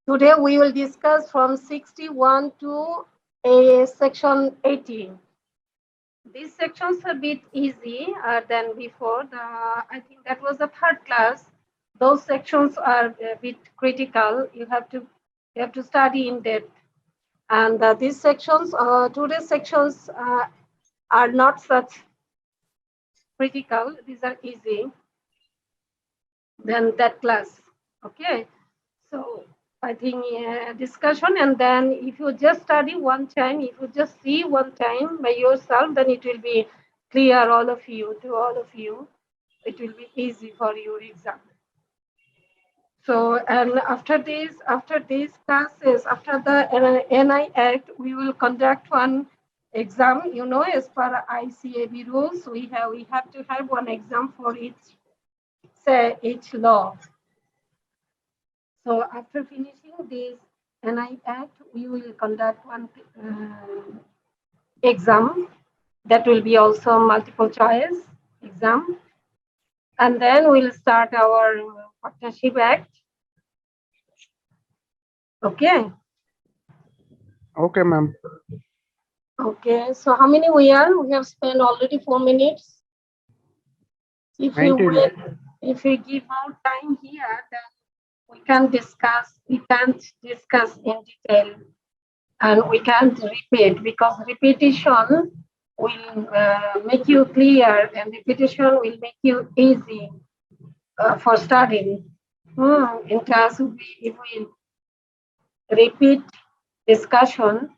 Today we will discuss from 61 to section 18. These sections are a bit easy than before. I think that was the third class. Those sections are a bit critical. You have to study in depth. And these sections, today's sections are not such critical. These are easy than that class. Okay. So I think discussion, and then if you just study one time, if you just see one time by yourself, then it will be clear all of you, to all of you. It will be easy for your exam. So, and after these classes, after the NI Act, we will conduct one exam. You know, as per ICAB rules, we have to have one exam for each law. So after finishing this NI Act, we will conduct one exam that will be also multiple choice exam. And then we'll start our Partnership Act. Okay. Okay, ma'am. Okay. So how many we are? We have spent already 4 minutes. If you wait, if we give more time here, then we can't discuss in detail. And we can't repeat, because repetition will make you clear, and repetition will make you easy for studying. In class, if we repeat discussion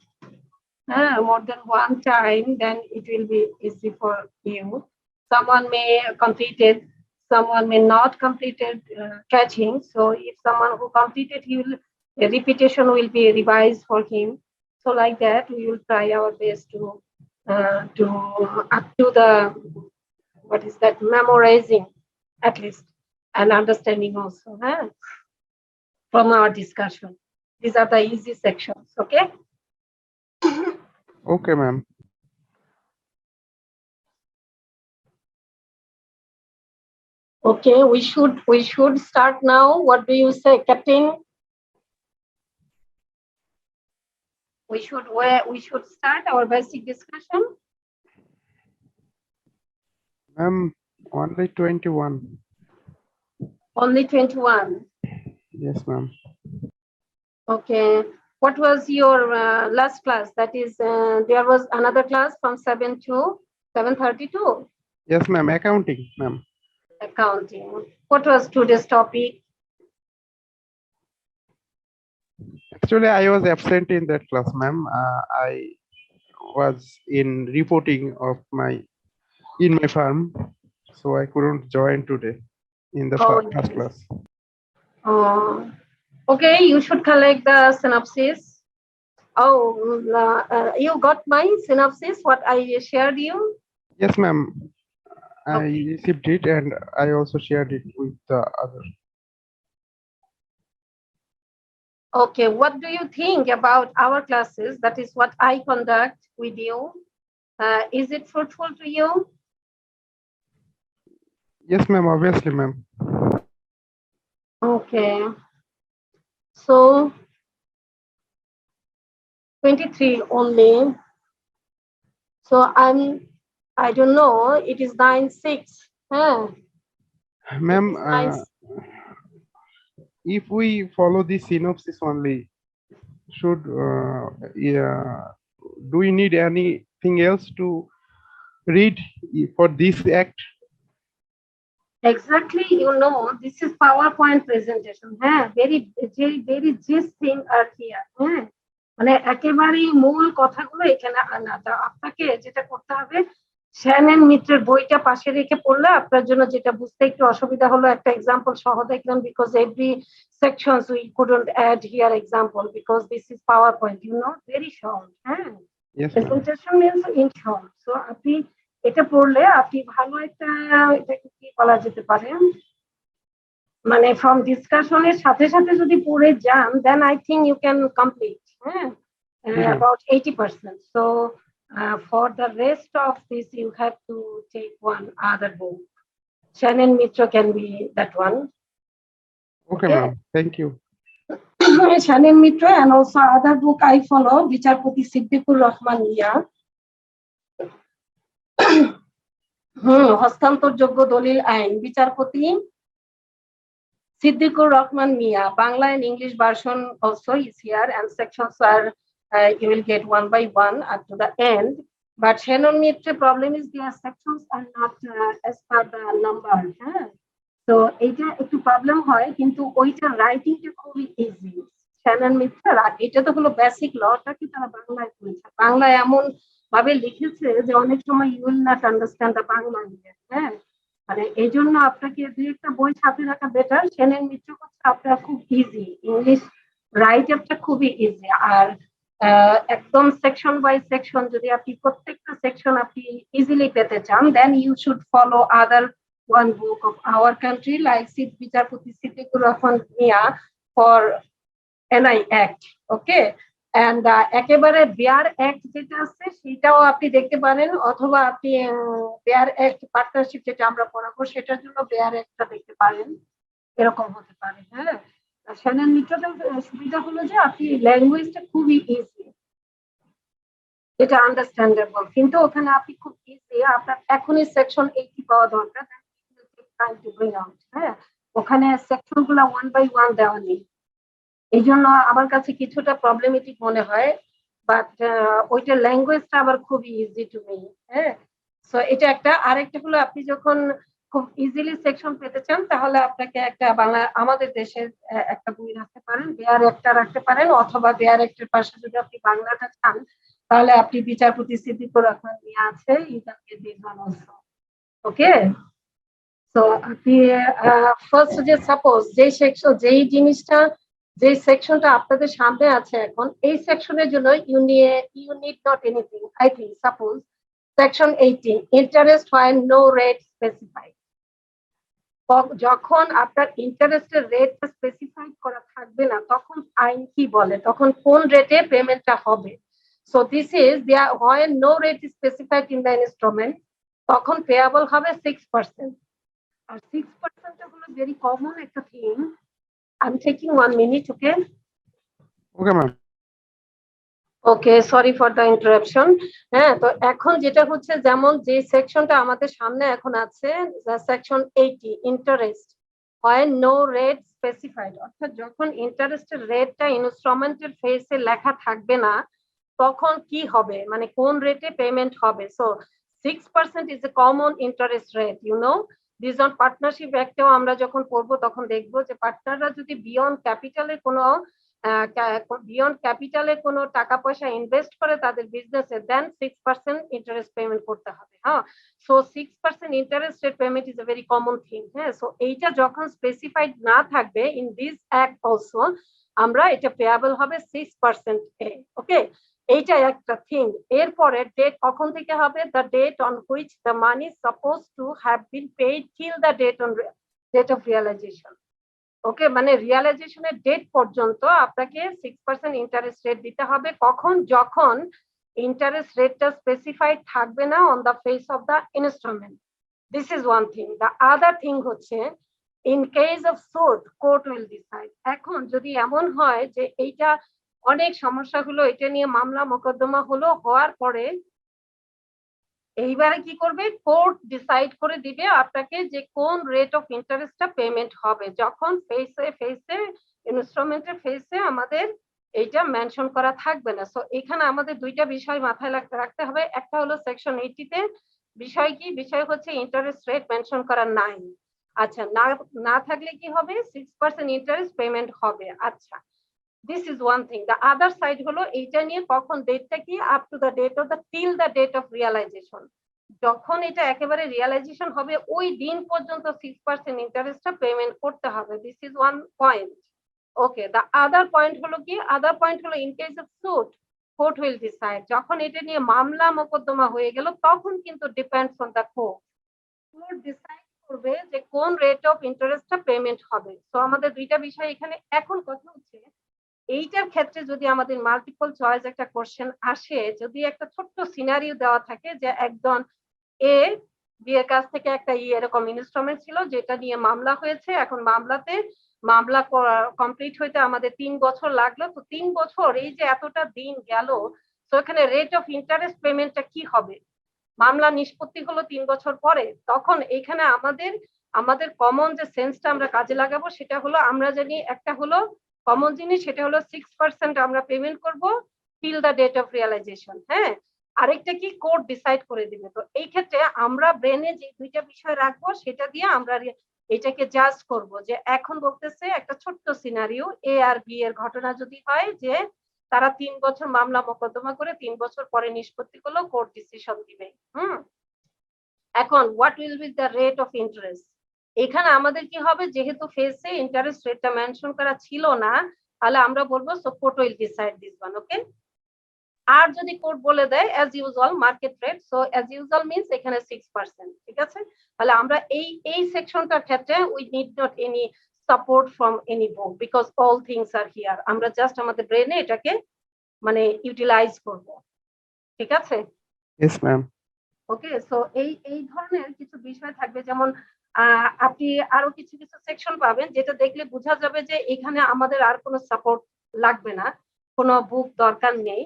more than one time, then it will be easy for you. Someone may complete it, someone may not complete it catching. So if someone who completed, the repetition will be revised for him. So like that, we will try our best to up to the, what is that, memorizing at least, and understanding also from our discussion. These are the easy sections. Okay. Okay, ma'am. Okay, we should start now. What do you say, Captain? We should start our basic discussion. Ma'am, only 21. Only 21. Yes, ma'am. Okay. What was your last class? That is, there was another class from 7 to 7:32. Yes, ma'am. Accounting, ma'am. Accounting. What was today's topic? Actually, I was absent in that class, ma'am. I was in reporting of in my farm, so I couldn't join today in the first class. Okay, you should collect the synopsis. You got my synopsis, what I shared you? Yes, ma'am. I received it, and I also shared it with the other. Okay, what do you think about our classes? That is what I conduct with you. Is it fruitful to you? Yes, ma'am. Obviously, ma'am. Okay. So 23 only. So I don't know. It is 9:06. Ma'am, if we follow the synopsis only, do we need anything else to read for this act? Exactly, this is PowerPoint presentation. Very gist thing are here. মানে একেবারেই মূল কথাগুলো এখানে আনা। আপনাকে যেটা করতে হবে, শ্যানন মিত্রের বইটা পাশে রেখে পড়লে আপনার জন্য যেটা বুঝতে একটু অসুবিধা হলো, একটা এক্সাম্পল সহ দেখলাম, because every sections we couldn't add here example because this is PowerPoint, very short. Presentation means in short. So আপনি এটা পড়লে আপনি ভালো একটা, এটাকে কি বলা যেতে পারে, মানে ফ্রম ডিসকাশনের সাথে সাথে যদি পড়ে যান, then I think you can complete about 80%. So for the rest of this, you have to take one other book. Shannon Mitra can be that one. Okay, ma'am. Thank you. Shannon Mitra, and also other book I follow, বিচারপতি সিদ্দিকুর রহমান মিয়া, হস্তান্তরযোগ্য দলিল আইন, বিচারপতি সিদ্দিকুর রহমান মিয়া. Bangla and English version also is here, and sections are you will get one by one up to the end. But Shannon Mitra problem is their sections are not as per the number. তো এইটা একটু problem হয়, কিন্তু ওইটা রাইটিংটা খুবই easy. Shannon মিত্র এটা তো হলো বেসিক লটা কি তারা বাংলায় করেছে, বাংলায় এমন ভাবে লিখেছে যে অনেক সময় you will not understand the Bangla. মানে এই জন্য আপনাকে দুই একটা বই সাথে রাখা বেটার. শ্যানন মিত্র হচ্ছে আপনার খুব ইজি, ইংলিশ রাইটারটা খুবই ইজি. আর একদম সেকশন বাই সেকশন যদি আপনি প্রত্যেকটা সেকশন আপনি ইজিলি পেতে চান, then you should follow other one book of our country like বিচারপতি Siddiqur Rahman Mia for NI Act. Okay, and একেবারে বেয়ার অ্যাক্ট যেটা আছে সেটাও আপনি দেখতে পারেন, অথবা আপনি বেয়ার অ্যাক্ট পার্টনারশিপ যেটা আমরা পড়াবো সেটার জন্য বেয়ার অ্যাক্টটা দেখতে পারেন, এরকম হতে পারে. শ্যানন মিত্রটার সুবিধা হলো যে আপনি ল্যাঙ্গুয়েজটা খুবই ইজি, এটা আন্ডারস্ট্যান্ডেবল, কিন্তু ওখানে আপনি খুব ইজি আপনার এখনই সেকশন 80 পাওয়া দরকার. ওখানে সেকশন গুলা ওয়ান বাই ওয়ান দেওয়া নেই, এই জন্য আমার কাছে কিছুটা প্রবলেমেটিক মনে হয়. বাট ওইটা ল্যাঙ্গুয়েজটা আবার খুবই ইজি টু মি. সো এটা একটা. আরেকটা হলো আপনি যখন খুব ইজিলি সেকশন পেতে চান তাহলে আপনাকে একটা বাংলা আমাদের দেশের একটা বই রাখতে পারেন, বেয়ার একটা রাখতে পারেন, অথবা বেয়ার একটার পাশে যদি আপনি বাংলাটা চান তাহলে আপনি বিচারপতি সিদ্দিকুর রহমান মিয়া আছে, you can get this one also. Okay, তো আপনি ফার্স্ট যে সাপোজ যেই সেকশন যেই জিনিসটা যেই সেকশনটা আপনাদের সামনে আছে এখন, এই সেকশনের জন্য you need not anything. I think suppose section 18 interest হয় নো রেট স্পেসিফাইড. যখন আপনার ইন্টারেস্টের রেটটা স্পেসিফাইড করা থাকবে না তখন আইন কি বলে, তখন কোন রেটে পেমেন্টটা হবে. সো দিস ইজ দেয়ার হয় no rate specified in the instrument, তখন পেয়াবল হবে 6%. আর 6% হলো ভেরি কমন একটা thing. I am taking 1 minute. Okay okay ma'am. Okay, sorry for the interruption. তো এখন যেটা হচ্ছে, যেমন যে সেকশনটা আমাদের সামনে এখন আছে সেকশন 80 ইন্টারেস্ট হয় নো রেট স্পেসিফাইড, অর্থাৎ যখন ইন্টারেস্টের রেটটা ইনস্ট্রুমেন্টের ফেসে লেখা থাকবে না তখন কি হবে, মানে কোন রেটে পেমেন্ট হবে. So 6% is a common interest rate. You know this on partnership অ্যাক্টেও আমরা যখন পড়বো তখন দেখবো যে পার্টনাররা যদি বিয়ন্ড ক্যাপিটালে কোনো টাকা পয়সা ইনভেস্ট করে তাদের বিজনেসে, দেন 6% ইন্টারেস্ট পেমেন্ট করতে হবে. So 6% interest rate payment is a very common thing. So এইটা যখন স্পেসিফাইড না থাকবে ইন দিস অ্যাক্ট অলসো, আমরা এটা পেয়াবল হবে 6% এ. ওকে, এইটা একটা থিং. এরপরে ডেট কখন থেকে হবে, the date on which the money suppose to have been paid till the date of realisation. Okay, মানে রিয়ালাইজেশনের ডেট পর্যন্ত আপনাকে 6% ইন্টারেস্ট রেট দিতে হবে. কখন, যখন ইন্টারেস্ট রেটটা স্পেসিফাইড থাকবে না on the face of the instrument. This is one thing. The other thing হচ্ছে in case of suit court will decide. এখন যদি এমন হয় যে এইটা অনেক সমস্যা হলো, এটা নিয়ে মামলা মোকদ্দমা হলো, হওয়ার পরে এইবারে কি করবে, কোর্ট ডিসাইড করে দিবে আপনাকে যে কোন রেট অফ ইন্টারেস্টটা পেমেন্ট হবে, যখন ফেসে ইনস্ট্রুমেন্টের ফেসে আমাদের এইটা মেনশন করা থাকবে না. সো এখানে আমাদের দুইটা বিষয় মাথায় রাখতে হবে. একটা হলো সেকশন 80 তে বিষয় কি, বিষয় হচ্ছে ইন্টারেস্ট রেট মেনশন করা নাই. আচ্ছা, না থাকলে কি হবে, 6% ইন্টারেস্ট পেমেন্ট হবে. আচ্ছা, this is one thing. The other side হলো এইটা নিয়ে কখন ডেটটা কি, up to the date of the till the date of realisation, যখন এটা একেবারে রিয়ালাইজেশন হবে ওই দিন পর্যন্ত 6% ইন্টারেস্টটা পেমেন্ট করতে হবে. This is one point. Okay, the other point হলো কি, আদার পয়েন্ট হলো in case of suit court will decide, যখন এটা নিয়ে মামলা মোকদ্দমা হয়ে গেল তখন কিন্তু depends on the court. Court decide করবে যে কোন রেট অফ ইন্টারেস্টটা পেমেন্ট হবে. তো আমাদের দুইটা বিষয় এখানে. এখন কথা হচ্ছে এইটার ক্ষেত্রে যদি আমাদের মাল্টিপল চয়েস একটা কোশ্চেন আসে, যদি একটা ছোট্ট সিনারিও দেওয়া থাকে যে একজন এ বিয়ের কাছ থেকে একটা এরকম ইনস্ট্রুমেন্ট ছিল যেটা নিয়ে মামলা হয়েছে, এখন মামলাতে মামলা কমপ্লিট হইতে আমাদের 3 বছর লাগলো। তো 3 বছর এই যে এতটা দিন গেল, তো এখানে রেট অফ ইন্টারেস্ট পেমেন্টটা কি হবে? মামলা নিষ্পত্তি হলো 3 বছর পরে, তখন এখানে আমাদের কমন যে সেন্সটা আমরা কাজে লাগাবো সেটা হলো, আমরা জানি একটা হলো কমন জিনিস, সেটা হলো 6% আমরা পেমেন্ট করব till the date of realisation. হ্যাঁ, আরেকটা কি কোর্ট ডিসাইড করে দিবে। তো এই ক্ষেত্রে আমরা ব্রেনে যে দুইটা বিষয় রাখবো সেটা দিয়ে আমরা এটাকে জাজ করব যে এখন বলতেছে একটা ছোট্ট সিনারিও, এ আর বি এর ঘটনা যদি হয় যে তারা 3 বছর মামলা মোকদ্দমা করে 3 বছর পরে নিষ্পত্তি করলো, কোর্ট ডিসিশন দিবে। এখন what will B the rate of interest? এখানে আমাদের কি হবে, যেহেতু ফেসে ইন্টারেস্ট রেটটা মেনশন করা ছিল না, তাহলে আমরা বলবো so court will decide this one. Okay, আর যদি কোর্ট বলে দেয় as usual market rate, so as usual means এখানে 6%। ঠিক আছে, তাহলে আমরা এই সেকশনটার ক্ষেত্রে we need not any support from any book because all things are here. আমরা জাস্ট আমাদের ব্রেনে এটাকে মানে ইউটিলাইজ করব। ঠিক আছে? Yes ma'am. ওকে, সো এই ধরনের কিছু বিষয় থাকবে, যেমন আপনি আরো কিছু কিছু সেকশন পাবেন যেটা দেখলে বোঝা যাবে যে এখানে আমাদের আর কোনো সাপোর্ট লাগবে না, কোনো বুক দরকার নেই,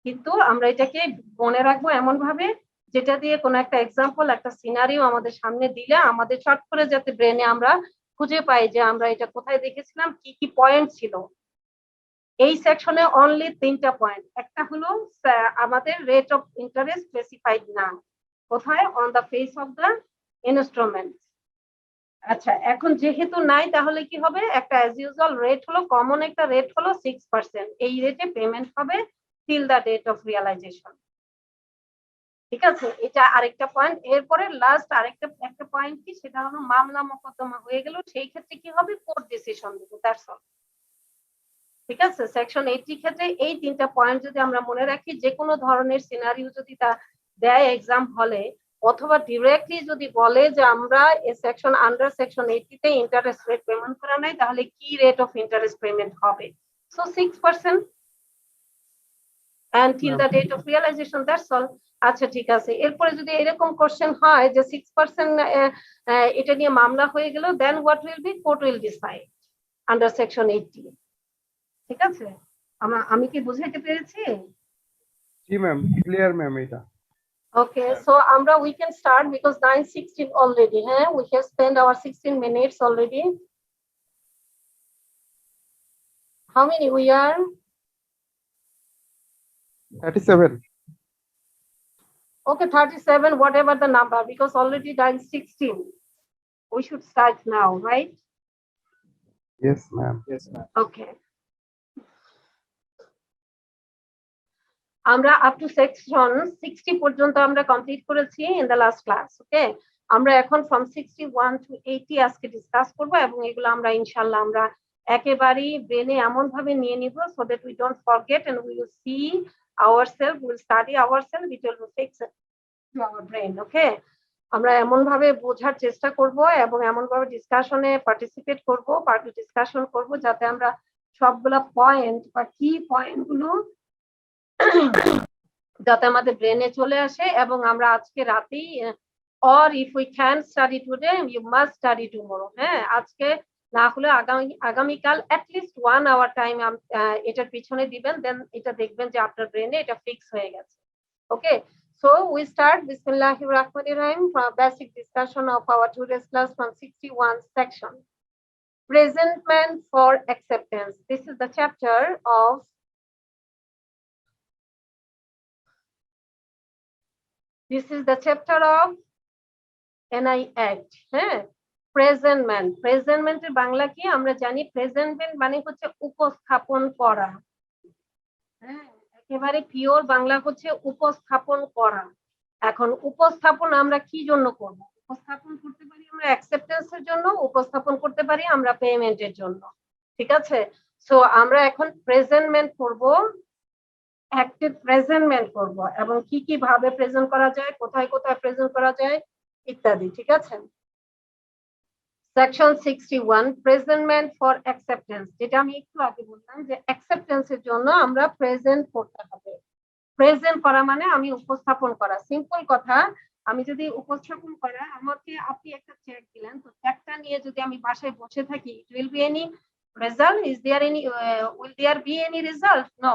কিন্তু আমরা এটাকে মনে রাখবো এমন ভাবে যেটা দিয়ে কোনো একটা এক্সাম্পল, একটা সিনারিও আমাদের সামনে দিলে আমাদের শর্ট করে যাতে ব্রেনে আমরা খুঁজে পাই যে আমরা এটা কোথায় দেখেছিলাম, কি কি পয়েন্ট ছিল। এই সেকশনে অনলি 3টা পয়েন্ট। একটা হলো আমাদের রেট অফ ইন্টারেস্ট স্পেসিফাইড না, কোথায়? On the face of the instrument. আচ্ছা, এখন যেহেতু নাই তাহলে কি হবে, একটা অ্যাজ ইউজুয়াল রেট হলো, কমন একটা রেট হলো 6%। এই রেটে পেমেন্ট হবে till the date of realisation. ঠিক আছে, এটা আরেকটা পয়েন্ট। এরপরে লাস্ট একটা পয়েন্ট কি, সেটা হলো মামলা মোকদ্দমা হয়ে গেল, সেই ক্ষেত্রে কি হবে, কোর্ট ডিসিশন দেবে, দ্যাটস অল। ঠিক আছে, সেকশন 80 ক্ষেত্রে এই 3টা পয়েন্ট যদি আমরা মনে রাখি, যে কোনো ধরনের সিনারিও যদি তা দেয় এক্সাম হলে, অথবা ডিরেক্টলি যদি বলে যে আমরা এই সেকশন আন্ডার সেকশন 80 তে ইন্টারেস্ট রেট পেমেন্ট করা নাই, তাহলে কি রেট অফ ইন্টারেস্ট পেমেন্ট হবে? So 6% and till the date of realization, that's all. আচ্ছা, ঠিক আছে। এরপরে যদি এরকম কোশ্চেন হয় যে 6% এটা নিয়ে মামলা হয়ে গেল, then what will be, court will decide under section 80। ঠিক আছে, আমি কি বুঝাইতে পেরেছি? জি ম্যাম, ক্লিয়ার ম্যাম এটা। Okay, so we can start because 9:16 already. We have spent our 16 minutes already. How many we are? 37. Okay, 37, whatever the number, because already 9:16. We should start now, right? Yes ma'am. Yes ma'am. Okay. আমরা up to section 60 পর্যন্ত আমরা complete করেছি in the last class. ওকে, আমরা এখন from 61 two 80 আজকে discuss করব, এবং এগুলো আমরা ইনশাআল্লাহ আমরা একেবারেই ব্রেনে এমন ভাবে নিয়ে নিব so that we don't forget and we will see ourself, will study ourself, it will fix to our brain. Okay, আমরা এমন ভাবে বোঝার চেষ্টা করব এবং এমন ভাবে ডিসকাশনে পার্টিসিপেট করব, ডিসকাশন করব, যাতে আমরা সবগুলা পয়েন্ট বা কি পয়েন্ট গুলো যাতে আমাদের ব্রেনে চলে আসে, এবং আমরা আজকে রাতেই, or if we can study today you must study tomorrow. হ্যাঁ, আজকে না হলে আগামীকাল at least 1 hour টাইম এটার পিছনে দিবেন, দেন এটা দেখবেন যে আপনার ব্রেনে এটা ফিক্স হয়ে গেছে। ওকে, so we start Bismillahir Rahmanir Rahim, basic discussion of our today's class from 61 section, presentment for acceptance. This is the chapter of NI Act. হ্যাঁ, প্রেজেন্টমেন্ট। প্রেজেন্টমেন্টের বাংলা কি আমরা জানি, প্রেজেন্টমেন্ট মানে হচ্ছে উপস্থাপন করা। হ্যাঁ, একেবারে পিওর বাংলা হচ্ছে উপস্থাপন করা। এখন উপস্থাপন আমরা কি জন্য করব? উপস্থাপন করতে পারি আমরা অ্যাকসেপ্টেন্সের জন্য, উপস্থাপন করতে পারি আমরা পেমেন্টের জন্য। ঠিক আছে, সো আমরা এখন প্রেজেন্টমেন্ট করব, অ্যাক্টিভ প্রেজেন্টমেন্ট করব, এবং কি কি ভাবে প্রেজেন্ট করা যায়, কোথায় কোথায় প্রেজেন্ট করা যায় ইত্যাদি। ঠিক আছে, সেকশন 61 প্রেজেন্টমেন্ট ফর অ্যাকসেপ্টেন্স, যেটা আমি একটু আগে বললাম যে অ্যাকসেপ্টেন্সের জন্য আমরা প্রেজেন্ট করতে হবে। প্রেজেন্ট করা মানে আমি উপস্থাপন করা। সিম্পল কথা, আমি যদি উপস্থাপন করা আমাকে আপনি একটা চেক দিলেন, তো চেকটা নিয়ে যদি আমি বাসায় বসে থাকি, it will be any result? Is there any will there be any result? No.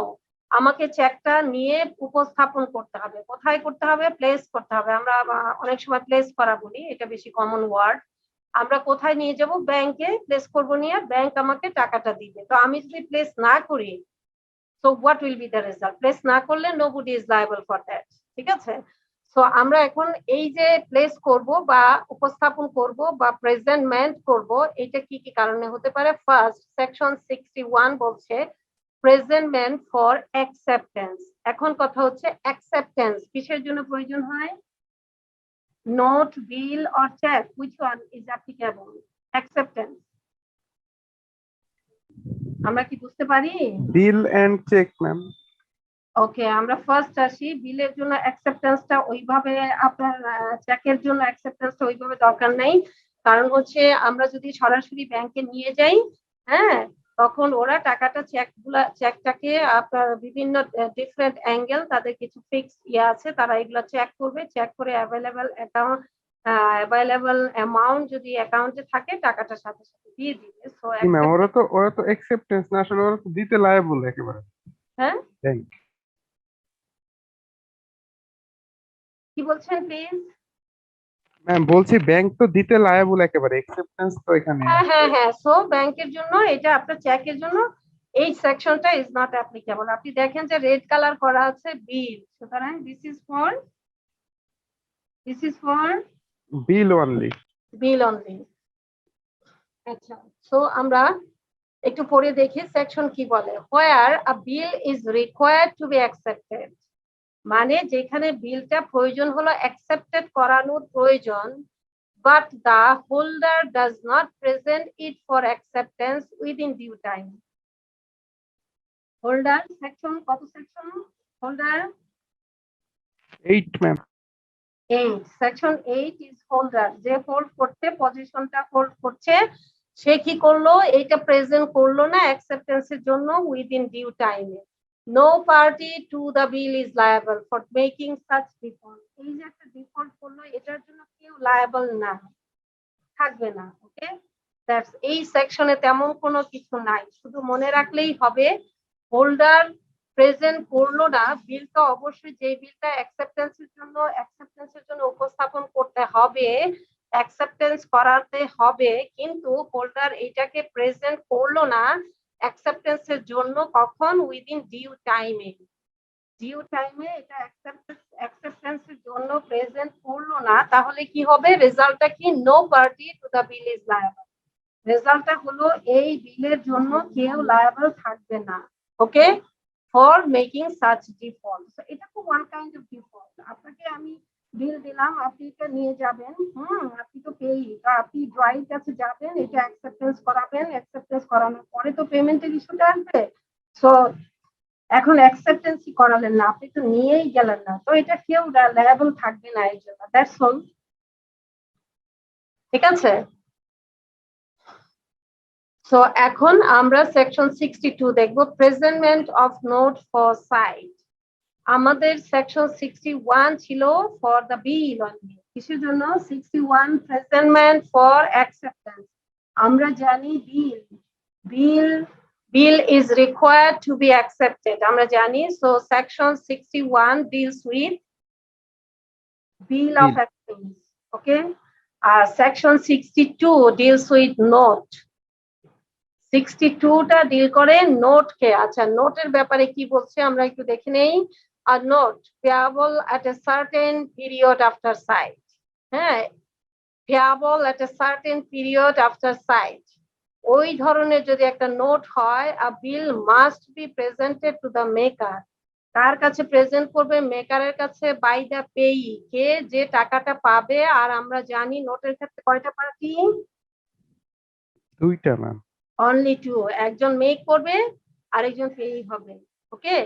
আমাকে চেকটা নিয়ে উপস্থাপন করতে হবে। কোথায় করতে হবে? প্লেস করতে হবে। আমরা অনেক সময় প্লেস করা বলি, এটা বেশি কমন ওয়ার্ড। আমরা কোথায় নিয়ে যাব? ব্যাংকে প্লেস করব, নিয়ে ব্যাংক আমাকে টাকাটা দিবে। তো আমি যদি প্লেস না করি, so what will be the result? Place না করলে nobody is liable for that, ঠিক আছে? সো আমরা এখন এই যে প্লেস করব বা উপস্থাপন করব বা প্রেজেন্টমেন্ট করব, এটা কি কি কারণে হতে পারে? ফার্স্ট, সেকশন 61 বলছে প্রেজেন্টমেন্ট ফর অ্যাকসেপ্টেন্স। এখন কথা হচ্ছে অ্যাকসেপ্টেন্স কিসের জন্য প্রয়োজন হয়? Note, bill or cheque, which one is applicable? Acceptance. আমরা কি বুঝতে পারি? Bill and cheque ma'am. Okay, আমরা ফার্স্ট আসি। বিলের জন্য অ্যাকসেপ্টেন্সটা ওইভাবে, আপনার চেকের জন্য অ্যাকসেপ্টেন্সটা ওইভাবে দরকার নেই। কারণ হচ্ছে আমরা যদি সরাসরি ব্যাংকে নিয়ে যাই, হ্যাঁ, তখন ওরা টাকাটা চেকটাকে আপনার বিভিন্ন ডিফারেন্ট অ্যাঙ্গেল, তাদের কিছু ফিক্স আছে, তারা এগুলো চেক করবে, চেক করে অ্যাভেলেবল অ্যামাউন্ট যদি অ্যাকাউন্টে থাকে টাকাটা সাথে সাথে দিয়ে দিবে। সো ম্যাম ওরা তো অ্যাকসেপ্টেন্স না, আসলে ওরা তো দিতে লায়াবল একেবারে। হ্যাঁ, ব্যাংক। কি বলছেন প্লিজ? ম্যাম বলছি ব্যাংক তো দিতে লায়াবল একেবারে, অ্যাকসেপ্টেন্স তো এখানে। হ্যাঁ হ্যাঁ হ্যাঁ, সো ব্যাংকের জন্য এটা, আপনার চেকের জন্য এই সেকশনটা ইজ নট অ্যাপ্লিকেবল। আপনি দেখেন যে রেড কালার করা আছে বিল, সুতরাং this is for bill only. Bill only. আচ্ছা, সো আমরা একটু পড়ে দেখি সেকশন কি বলে। Where a bill is required to be accepted, মানে যেখানে বিলটা প্রয়োজন হলো অ্যাকসেপ্টেড করানোর প্রয়োজন, but the holder does not present it for acceptance within due time. Holder section, কত section? Holder 8 ma'am. 8, section 8 is holder, যে হোল্ড করতে, পজিশনটা হোল্ড করছে, সে কি করলো? এটা প্রেজেন্ট করলো না অ্যাকসেপ্টেন্সের জন্য উইদিন ডিউ টাইমে। No party to the bill is liable for making such default. এই যে একটা ডিফল্ট করলো, এটার জন্য কেউ লায়াবল না, থাকবে না। ওকে, দ্যাটস, এই সেকশনে তেমন কোনো কিছু নাই, শুধু মনে রাখলেই হবে হোল্ডার প্রেজেন্ট করলো না, বিলটা অবশ্যই, যে বিলটা অ্যাকসেপ্টেন্সের জন্য উপস্থাপন করতে হবে, অ্যাকসেপ্টেন্স করাতে হবে, কিন্তু হোল্ডার এটাকে প্রেজেন্ট করলো না অ্যাকসেপ্টেন্সের জন্য, কখন? উইদিন ডিউ টাইমে। ডিউ টাইমে এটা অ্যাকসেপ্টেন্সের জন্য প্রেজেন্ট করলো না, তাহলে কি হবে? রেজাল্টটা কি? No party to the bill is liable. রেজাল্টটা হলো এই বিলের জন্য কেউ লায়াবল থাকবে না। Okay, for making such default. এটা তো ওয়ান কাইন্ড অফ ডিফল্ট। আপনাকে আমি বিল দিলাম, আপনি এটা নিয়ে যাবেন, আপনি তো পেই, আপনি ড্রয়ের কাছে যাবেন, এটা অ্যাকসেপ্টেন্স করাবেন, অ্যাকসেপ্টেন্স করানোর পরে তো পেমেন্টের ইস্যুটা আসবে। সো এখন অ্যাকসেপ্টেন্সই করালেন না, আপনি তো নিয়েই গেলেন না, তো এটা কেউ লায়াবল থাকবে না এর জন্য। দ্যাটস অল, ঠিক আছে? সো এখন আমরা সেকশন 62 দেখব, প্রেজেন্টমেন্ট অফ নোট ফর সাইট। আমাদের সেকশন 61 ছিল ফর দ্য বিল অনলি। কিসের জন্য? 61 প্রেজেন্টমেন্ট ফর অ্যাকসেপ্টেন্স। আমরা জানি bill is required to be accepted, আমরা জানি। So section 61 deals with bill of acceptance, okay? Section 62 deals with note। 62 টা ডিল করে নোট কে। আচ্ছা, নোটের ব্যাপারে কি বলছে আমরা একটু দেখে নেই। A note payable at a certain period after sight, হ্যাঁ, payable at a certain period after sight, ওই ধরনের যদি একটা নোট হয়, a bill must be presented to the maker, কার কাছে প্রেজেন্ট করবে? মেকারের কাছে, বাই দ্য পেয়ি, কে যে টাকাটা পাবে। আর আমরা জানি নোটের ক্ষেত্রে কয়টা পার্টি? দুইটা ম্যাম। অনলি টু, একজন মেক করবে, আরেকজন পেয়ি হবে। ওকে,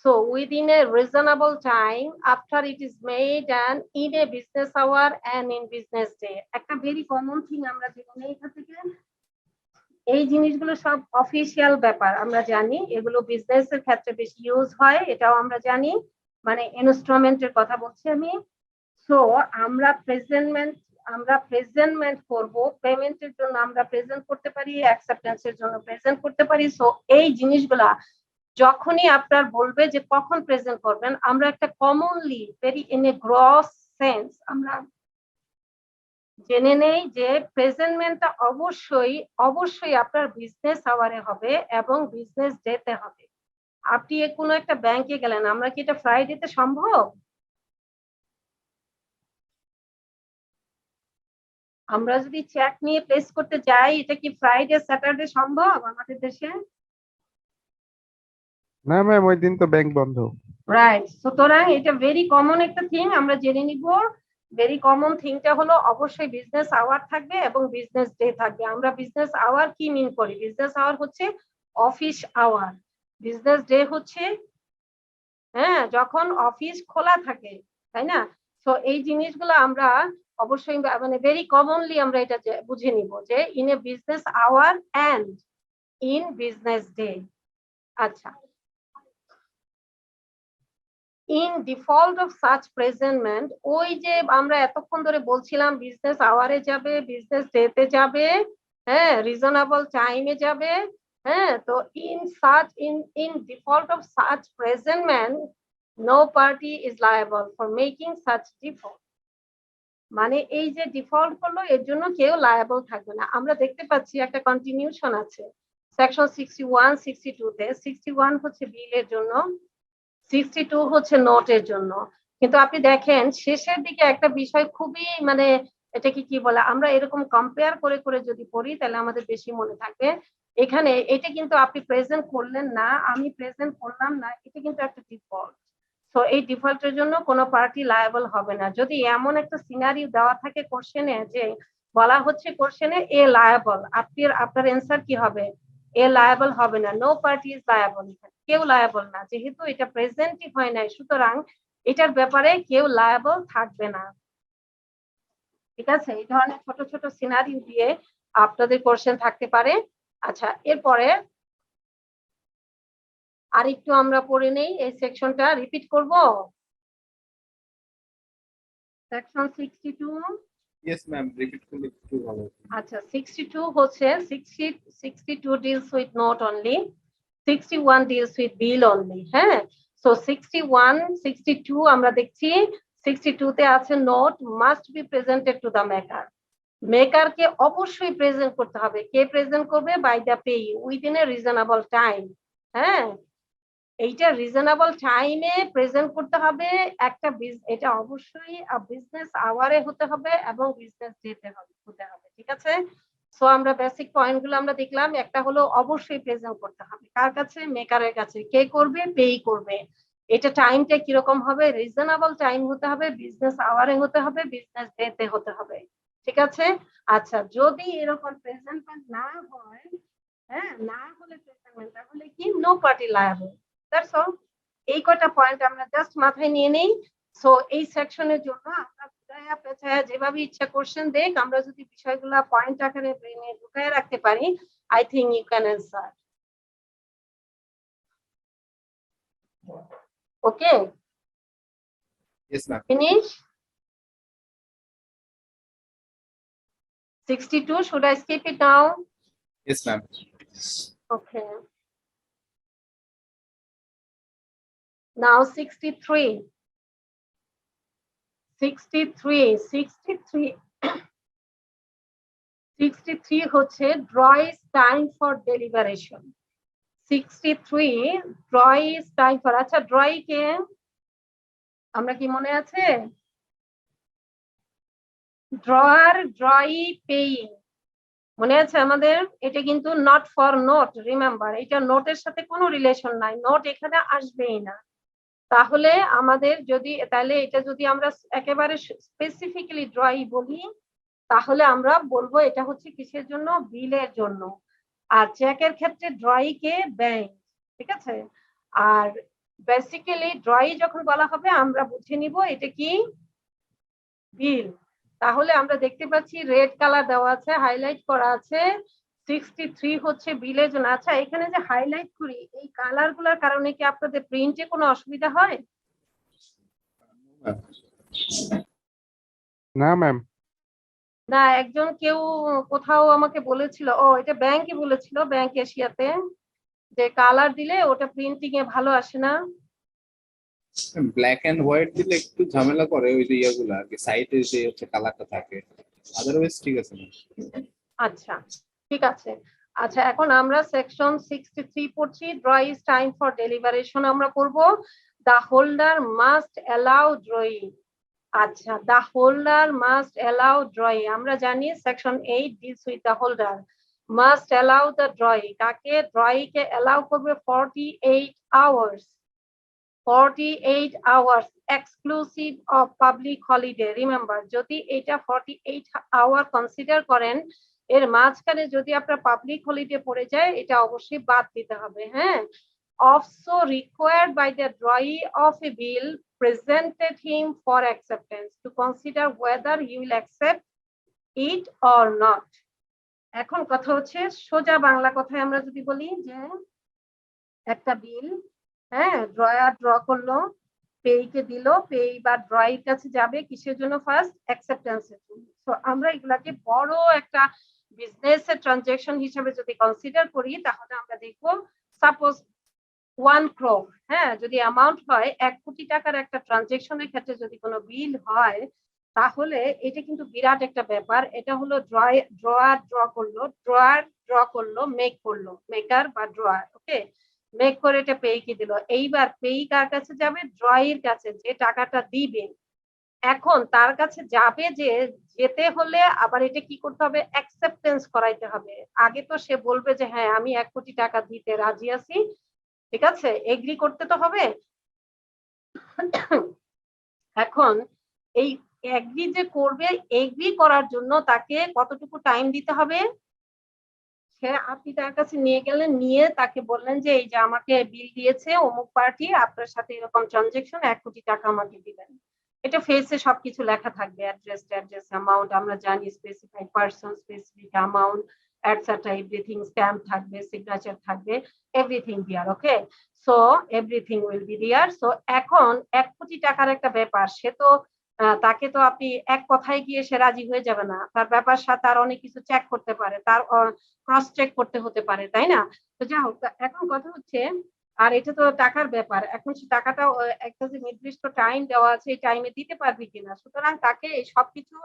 so within a reasonable time after it is made and in a business hour and in business day। একটা ভেরি কমন থিং আমরা জানি এখান থেকে, এই জিনিসগুলো সব অফিসিয়াল ব্যাপার, আমরা জানি এগুলো বিজনেসের ক্ষেত্রে বেশি ইউজ হয়, এটাও আমরা জানি, মানে ইনস্ট্রুমেন্টের কথা বলছি আমি। সো আমরা প্রেজেন্টমেন্ট করব, পেমেন্টের জন্য আমরা প্রেজেন্ট করতে পারি, অ্যাকসেপ্টেন্সের জন্য প্রেজেন্ট করতে পারি। সো এই জিনিসগুলা যখনই আপনার বলবে যে কখন প্রেজেন্ট করবেন, আমরা একটা commonly very in a gross sense আমরা জেনে নেই যে প্রেজেন্টমেন্টটা অবশ্যই আপনার বিজনেস আওয়ারে হবে এবং বিজনেস ডেতে হবে। আপনি কোনো একটা ব্যাংকে গেলেন, আমরা কি এটা ফ্রাইডেতে সম্ভব? আমরা যদি চেক নিয়ে প্লেস করতে যাই, এটা কি ফ্রাইডে স্যাটারডে সম্ভব আমাদের দেশে? না ম্যাম, ওই দিন তো ব্যাংক বন্ধ। রাইট, সুতরাং এটা ভেরি কমন একটা থিং আমরা জেনে নিব। ভেরি কমন থিংটা হলো অবশ্যই বিজনেস আওয়ার থাকবে এবং বিজনেস ডে থাকবে। আমরা বিজনেস আওয়ার কি মিন করি? বিজনেস আওয়ার হচ্ছে অফিস আওয়ার, বিজনেস ডে হচ্ছে যখন অফিস খোলা থাকে, তাই না? তো এই জিনিসগুলো আমরা অবশ্যই মানে ভেরি কমনলি আমরা এটা বুঝে নিব যে in a business hour and in business day. আচ্ছা, in default of such presentment, ওই যে আমরা এতক্ষণ ধরে বলছিলাম বিজনেস আওয়ারে যাবে, বিজনেস ডেতে যাবে, রিজনেবল টাইমে যাবে। তো in default of such presentment no party is liable for making such default. মানে এই যে ডিফল্ট করলো এর জন্য কেউ লায়েবল থাকবে না। আমরা দেখতে পাচ্ছি একটা কন্টিনিউশন আছে সেকশন 61 62 তে। 61 হচ্ছে বিলের জন্য, 62 হচ্ছে নোটের জন্য। কিন্তু আপনি দেখেন শেষের দিকে একটা বিষয় খুবই মানে এটাকে কি বলে, আমরা এরকম কম্পেয়ার করে করে যদি পড়ি তাহলে আমাদের বেশি মনে থাকবে। এখানে এটা কিন্তু আপনি প্রেজেন্ট করলেন না, আমি প্রেজেন্ট করলাম না, এটা কিন্তু একটা ডিফল্ট। তো এই ডিফল্টের জন্য কোনো পার্টি লায়েবল হবে না। যদি এমন একটা সিনারিও দেওয়া থাকে কোশ্চেনে যে বলা হচ্ছে কোশ্চেনে এ লায়েবল, আপনার অ্যান্সার কি হবে? এ লায়েবল হবে না, নো পার্টি ইজ লায়েবল, কেউ লায়েবল না, যেহেতু এটা প্রেজেন্টই হয় নাই, সুতরাং এটার ব্যাপারে কেউ লায়েবল থাকবে না। ঠিক আছে, এই ধরনের ছোট ছোট সিনারিও দিয়ে আপনাদের কোশ্চেন থাকতে পারে। আচ্ছা, এরপরে আরেকটু আমরা পড়ে নেই, এই সেকশনটা রিপিট করব। সেকশন 62। Yes, ma'am. Repeat করলে একটু ভালো হতো। আচ্ছা, 62 হচ্ছে 62 deals with note only, 61 deals with bill only। So 61 62 আমরা দেখছি 62 তে আছে note must be presented to the maker. মেকারকে অবশ্যই প্রেজেন্ট করতে হবে। কে প্রেজেন্ট করবে? By the payee within a reasonable time. হ্যাঁ, এইটা রিজনেবল টাইমে প্রেজেন্ট করতে হবে। এটা অবশ্যই বিজনেস আওয়ারে হতে হবে এবং বিজনেস ডেতে হতে হবে। ঠিক আছে, সো আমরা বেসিক পয়েন্টগুলো আমরা দেখলাম। একটা হলো অবশ্যই প্রেজেন্ট করতে হবে কার কাছে? মেকারের কাছে। কে করবে? পেই করবে। এটা টাইমটা কিরকম হবে? রিজনেবল টাইম হতে হবে, বিজনেস আওয়ারে হতে হবে, বিজনেস ডেতে হতে হবে। ঠিক আছে, আচ্ছা, যদি এরকম প্রেজেন্টমেন্ট না হয়, না হলে প্রেজেন্টমেন্ট, তাহলে কি no party liable. That's all. এই কয়টা পয়েন্ট আমরা জাস্ট মাথায় নিয়ে নেই। সো এই সেকশনের জন্য আমরা ঘুরায়া পেঁচায়া যেভাবে ইচ্ছা কোশ্চেন দেখ, আমরা যদি বিষয়গুলো পয়েন্ট আকারে ব্রেনে ঢুকায় রাখতে পারি, I think you can answer. Okay, Yes, ma'am. Finish. 62, should I skip it now? Yes, ma'am. Okay. Now 63. 63 হচ্ছে draw is time for deliberation। 63 draw is time for, আচ্ছা draw কে আমরা কি মনে আছে? ড্রয়ার, ড্রই, পেইং মনে আছে আমাদের? এটা কিন্তু নট ফর নোট, রিমেম্বার, এটা নোটের সাথে কোনো রিলেশন নাই, নোট এখানে আসবেই না। তাহলে আমাদের যদি তাহলে এটা যদি আমরা একেবারে স্পেসিফিক্যালি ড্রই বলি, তাহলে আমরা বলবো এটা হচ্ছে কিসের জন্য? বিলের জন্য। আর চেকের ক্ষেত্রে ড্রই কে? ব্যাংক। ঠিক আছে, আর বেসিক্যালি ড্রই যখন বলা হবে আমরা বুঝে নিব এটা কি? বিল। তাহলে আমরা দেখতে পাচ্ছি রেড কালার দেওয়া আছে, হাইলাইট করা আছে, 63 হচ্ছে বিলের জন্য। আচ্ছা, এখানে যে হাইলাইট করি এই কালার গুলার কারণে কি আপনাদের প্রিন্টে কোনো অসুবিধা হয়? না ম্যাম। না, একজন কেউ কোথাও আমাকে বলেছিল, ও এটা ব্যাংকে বলেছিল, ব্যাংক এশিয়াতে, যে কালার দিলে ওটা প্রিন্টিং এ ভালো আসে না। ব্ল্যাক এন্ড হোয়াইট দিলে একটু ঝামেলা করে ওই যে ইয়াগুলো আর কি, সাইডে যে হচ্ছে কালারটা থাকে, আদারওয়াইজ ঠিক আছে না। আচ্ছা, ঠিক আছে। আচ্ছা, এখন আমরা সেকশন 63 পড়ছি, draw is time for deliberation আমরা করব। The holder must allow drawing. আচ্ছা, the holder must allow drawing, আমরা জানি section 8 deals with the holder must allow the drawing. তাকে ড্রয়িং কে অ্যালাউ করবে 48 hours, 48 hours exclusive of public holiday. Remember, যদি এটা 48 hour কনসিডার করেন, এর মাঝখানে যদি আপনার পাবলিক হলিডে পড়ে যায়, এটা অবশ্যই বাদ দিতে হবে। হ্যাঁ, also required by the drawee of a bill presented him for acceptance to consider whether he will accept it or not. এখন কথা হচ্ছে, সোজা বাংলা কথায় আমরা যদি বলি যে একটা বিল, হ্যাঁ, ড্রয়ার ড্র করলো, পেইকে দিল, পেই বা ড্রয়ের কাছে যাবে কিসের জন্য? ফার্স্ট অ্যাকসেপ্টেন্সের জন্য। তো আমরা এগুলাকে বড় একটা বিজনেস এর ট্রানজাকশন হিসেবে যদি কনসিডার করি, তাহলে আমরা দেখবো সাপোজ 1 crore, হ্যাঁ, যদি অ্যামাউন্ট হয় 1 কোটি টাকার একটা ট্রানজাকশনের ক্ষেত্রে যদি কোনো বিল হয়, তাহলে এটা কিন্তু বিরাট একটা ব্যাপার। এটা হলো ড্রয়ার ড্র করলো, মেক করলো, মেকার বা ড্রয়ার, ওকে, মেক করে এটা পেইকে দিল। এইবার পেই কার কাছে যাবে? ড্রয়ের কাছে, যে টাকাটা দিবে। এখন তার কাছে যাবে, যে যেতে হলে আবার এটা কি করতে হবে? অ্যাকসেপ্টেন্স করাইতে হবে। আগে তো সে বলবে যে হ্যাঁ আমি 1 কোটি টাকা দিতে রাজি আছি, ঠিক আছে, এগ্রি করতে তো হবে। এখন এই এগ্রি যে করবে, এগ্রি করার জন্য তাকে কতটুকু টাইম দিতে হবে? সে, আপনি তার কাছে নিয়ে গেলেন, নিয়ে তাকে বললেন যে এই যে আমাকে বিল দিয়েছে অমুক পার্টি, আপনার সাথে এরকম ট্রানজাকশন, 1 কোটি টাকা আমাকে দিবেন। এটা ফেসে সবকিছু লেখা থাকবে, অ্যাড্রেস, অ্যামাউন্ট, আমরা জানি specified person, specific amount, etcetera, everything, stamp থাকবে, সিগনেচার থাকবে, everything there, okay. So everything will be there. So এখন 1 কোটি টাকার একটা ব্যাপার, সে তো তাকে তো আপনি এক কথায় গিয়ে সে রাজি হয়ে যাবে না, তার ব্যাপার সাথে আর অনেক কিছু চেক করতে পারে, তার ক্রস চেক করতে হতে পারে, তাই না? তো যাই হোক, এখন কথা হচ্ছে, আর এটা তো টাকার ব্যাপার, এখন সে টাকাটা একটা যে নির্দিষ্ট টাইম দেওয়া আছে, এই টাইমে দিতে পারবে কিনা, সুতরাং তাকে এই সবকিছু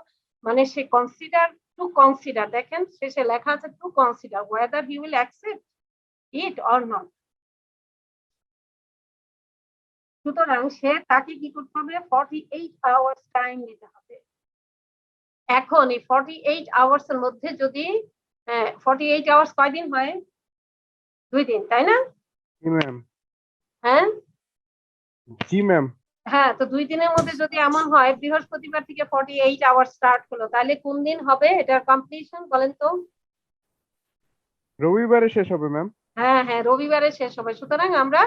মানে সে কনসিডার, দেখেন শেষে লেখা আছে two consider whether he will accept it or not. সুতরাং সে তাকে কি করতে হবে? 48 আওয়ার্স টাইম দিতে হবে। এখন এই 48 আওয়ার্স এর মধ্যে যদি 48 আওয়ার্স কয়দিন হয়? 2 দিন, তাই না? জি ম্যাম। হ্যাঁ, জি ম্যাম। হ্যাঁ, তো 2 দিনের মধ্যে যদি এমন হয় বৃহস্পতিবার থেকে 48 আওয়ার স্টার্ট হলো, তাহলে কোন দিন হবে এটার কমপ্লিশন বলেন তো? রবিবারে শেষ হবে ম্যাম। হ্যাঁ হ্যাঁ, রবিবারে শেষ হবে। সুতরাং আমরা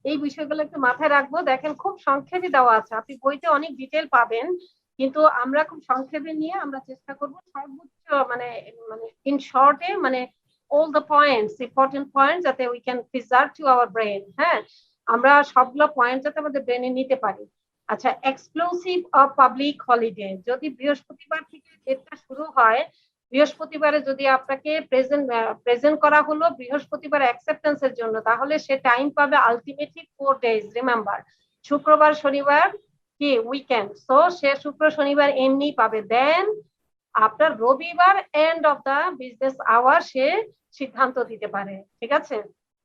এই বিষয়গুলো একটু মাথায় রাখবো। দেখেন খুব সংক্ষেপে দেওয়া আছে, আপনি বইতে অনেক ডিটেল পাবেন, কিন্তু আমরা খুব সংক্ষেপে নিয়ে আমরা চেষ্টা করব সর্বোচ্চ মানে মানে ইন শর্টে, মানে all the points, important point, যাতে we can preserve to our brain. হ্যাঁ, আমরা সবগুলো পয়েন্ট যাতে আমাদের ব্রেনে নিতে পারি। আচ্ছা, এক্সক্লুসিভ অফ পাবলিক হলিডে, যদি বৃহস্পতিবার থেকে ডেটটা শুরু হয়, বৃহস্পতিবারে যদি আপনাকে প্রেজেন্ট করা হলো বৃহস্পতিবার অ্যাকসেপ্টেন্সের জন্য, তাহলে সে টাইম পাবে আলটিমেটলি 4 ডেজ। রিমেম্বার, শুক্রবার শনিবার কি উইকেন্ড, সো সে শুক্র শনিবার এমনি পাবে। দেন আপনার রবিবার end of the business hour সে সিদ্ধান্ত দিতে পারে, ঠিক আছে,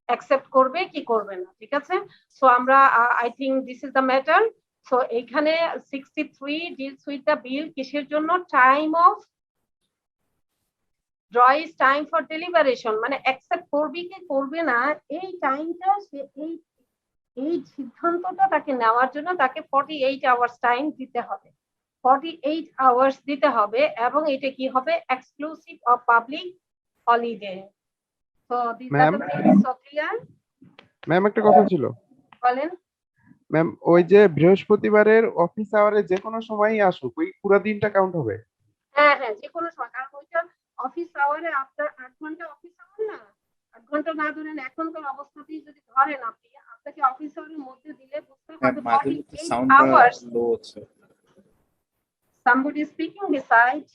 অ্যাকসেপ্ট করবে কি করবে না, ঠিক আছে। সো আমরা I think this is the matter. So এইখানে 63 ডিলস উইথ দ্য বিল কিসের জন্য? Time of draw is time for deliberation, মানে অ্যাকসেপ্ট করবে কি করবে না, এই টাইমটা সে এই সিদ্ধান্তটা তাকে নেওয়ার জন্য তাকে 48 আওয়ার্স টাইম দিতে হবে, 48 আওয়ার্স দিতে হবে, এবং এটা কি হবে? Exclusive of public holiday. So this are ma'am. The things. So clear? Ma'am একটা কথা ছিল। বলেন। ম্যাম ওই যে বৃহস্পতিবারের অফিস আওয়ারে যে কোনো সময়ই আসুক, ওই পুরো দিনটা কাউন্ট হবে? হ্যাঁ হ্যাঁ, যে কোনো সময়, কারণ ওইটা অফিস আওয়ারে আপনার 8 ঘন্টা অফিস আওয়ার না, 8 ঘন্টা না ধরেন এখনকার অবস্থাতেই যদি ধরেন আপনি, আপনাকে অফিস আওয়ারের মধ্যে দিলে বুঝতে হবে মাঝে মধ্যে 48 সাউন্ডটা আওয়ার্স। লো হচ্ছে। somebody is speaking beside.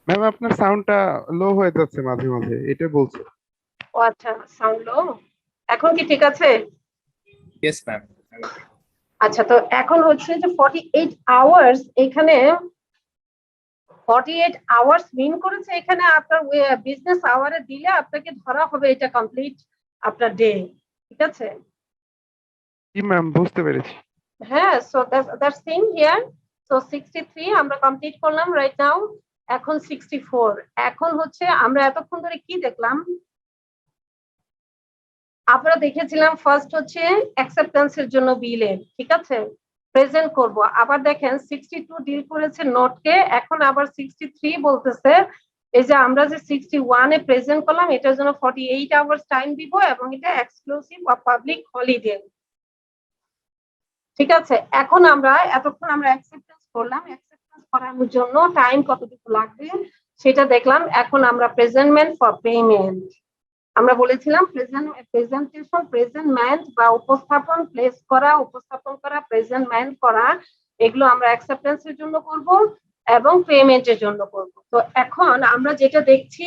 Ma'am আপনার সাউন্ডটা লো হয়ে যাচ্ছে মাঝে মাঝে, এটা বলছে। ও আচ্ছা, সাউন্ড লো। এখন কি ঠিক আছে? Yes ma'am. আচ্ছা, তো এখন হচ্ছে যে 48 আওয়ার্স, এখানে 48 আওয়ার্স মিন করেছে এখানে আপনার বিজনেস আওয়ারে দিলে আপনাকে ধরা হবে এটা কমপ্লিট আপনার ডে, ঠিক আছে? জি ম্যাম, বুঝতে পেরেছি। হ্যাঁ, so that's thing here. So 63 আমরা কমপ্লিট করলাম রাইট নাও। এখন 64। এখন হচ্ছে আমরা এতক্ষণ ধরে কি দেখলাম? আমরা দেখেছিলাম ফার্স্ট হচ্ছে অ্যাকসেপ্টেন্সের জন্য বিলের, ঠিক আছে, প্রেজেন্ট করব। আবার দেখেন 62 ডিল করেছে নোটকে, এখন আবার 63 বলতেছে এই যে আমরা যে 61 এ প্রেজেন্ট করলাম এটার জন্য 48 আওয়ার্স টাইম দিব এবং এটা এক্সক্লুসিভ বা পাবলিক হলিডে, ঠিক আছে? এখন আমরা এতক্ষণ আমরা অ্যাকসেপ্টেন্স করলাম, অ্যাকসেপ্টেন্স করানোর জন্য টাইম কতটুকু লাগবে সেটা দেখলাম। এখন আমরা প্রেজেন্টমেন্ট ফর পেমেন্ট, আমরা বলেছিলাম প্রেজেন্টেশন, প্রেজেন্টমেন্ট বা উপস্থাপন, প্লেস করা, উপস্থাপন করা, প্রেজেন্টমেন্ট করা, এগুলো আমরা অ্যাকসেপ্টেন্সের জন্য করব এবং পেমেন্টের জন্য করব। তো এখন আমরা যেটা দেখছি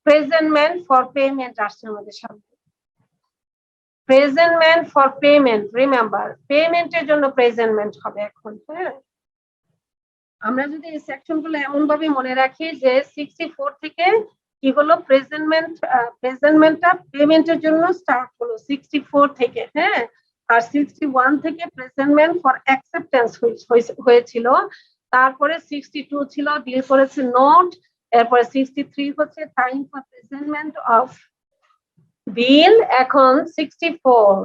প্রেজেন্টমেন্ট ফর পেমেন্ট আসছে আমাদের সামনে। প্রেজেন্টমেন্ট ফর পেমেন্ট, রিমেম্বার পেমেন্টের জন্য প্রেজেন্টমেন্ট হবে এখন। হ্যাঁ, আমরা যদি এই সেকশন গুলো এমন ভাবে মনে রাখি যে 64 থেকে কি হলো প্রেজেন্টমেন্টটা পেমেন্টের জন্য স্টার্ট হলো 64 থেকে, হ্যাঁ, আর 61 থেকে প্রেজেন্টমেন্ট ফর অ্যাকসেপ্টেন্স হয়েছিল, তারপরে 62 ছিল ডিল করেছে নোট, এরপরে 63 হচ্ছে টাইম ফর প্রেজেন্টমেন্ট অফ bill, এখন 64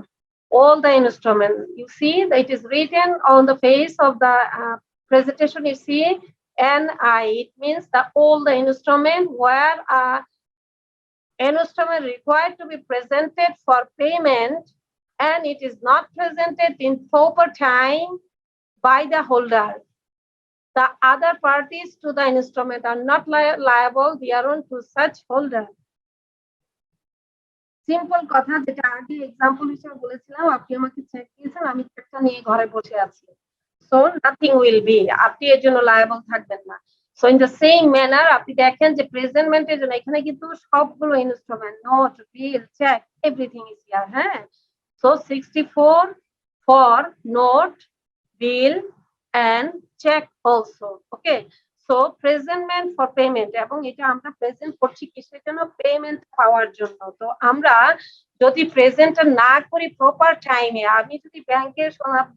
all the instrument you see that it is written on the face of the presentation. You see NI, it means the all the instrument where instrument required to be presented for payment and it is not presented in proper time by the holder, the other parties to the instrument are not liable thereon to such holder. Simple কথা, যেটা আগে example হিসেবে বলেছিলাম, আপনি আমাকে check দিয়েছেন, আমি চেকটা নিয়ে ঘরে বসে আছি, সো নাথিং উইল বি, আপনি এর জন্য লায়াবল থাকবেন না। So in the same manner আপনি দেখেন যে প্রেজেন্টমেন্টের জন্য এখানে কিন্তু সবগুলো instrument, note, bill, cheque, everything is here. হ্যাঁ, so 64 for note, bill and cheque also. Okay, so presentment for payment, এবং এটা আমরা প্রেজেন্ট করছি কিসের জন্য? পেমেন্ট পাওয়ার জন্য। তো আমরা যদি প্রেজেন্টটা না করি প্রপার টাইমে, আমি যদি ব্যাংকের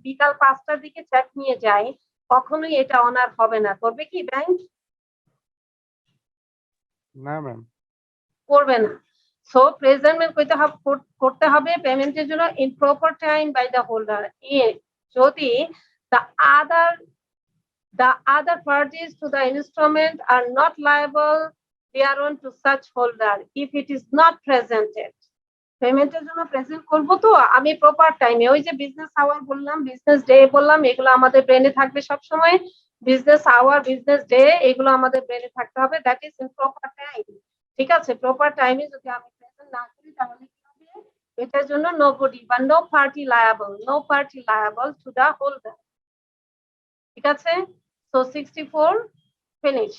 বিকাল 5টার দিকে চেক নিয়ে যাই, কখনোই এটা অনার হবে না। করবে কি ব্যাংক? না ম্যাম, করবে না। সো প্রেজেন্টমেন্ট করতে হবে পেমেন্টের জন্য in proper time by the holder. যদি the other parties to the instrument are not liable thereon to such holder if it is not presented. পেমেন্টের জন্য প্রেজেন্ট করব, তো আমি প্রপার টাইমে, ওই যে বিজনেস আওয়ার বললাম, বিজনেস ডে বললাম, এগুলো আমাদের ব্রেনে থাকবে সব সময়। বিজনেস আওয়ার, বিজনেস ডে, এগুলো আমাদের ব্রেনে থাকতে হবে, that is in proper time, ঠিক আছে? প্রপার টাইমে যদি আমি প্রেজেন্ট না করি তাহলে কি হবে? এটার জন্য নোবডি বা no party liable to the holder, ঠিক আছে? So 64 finish.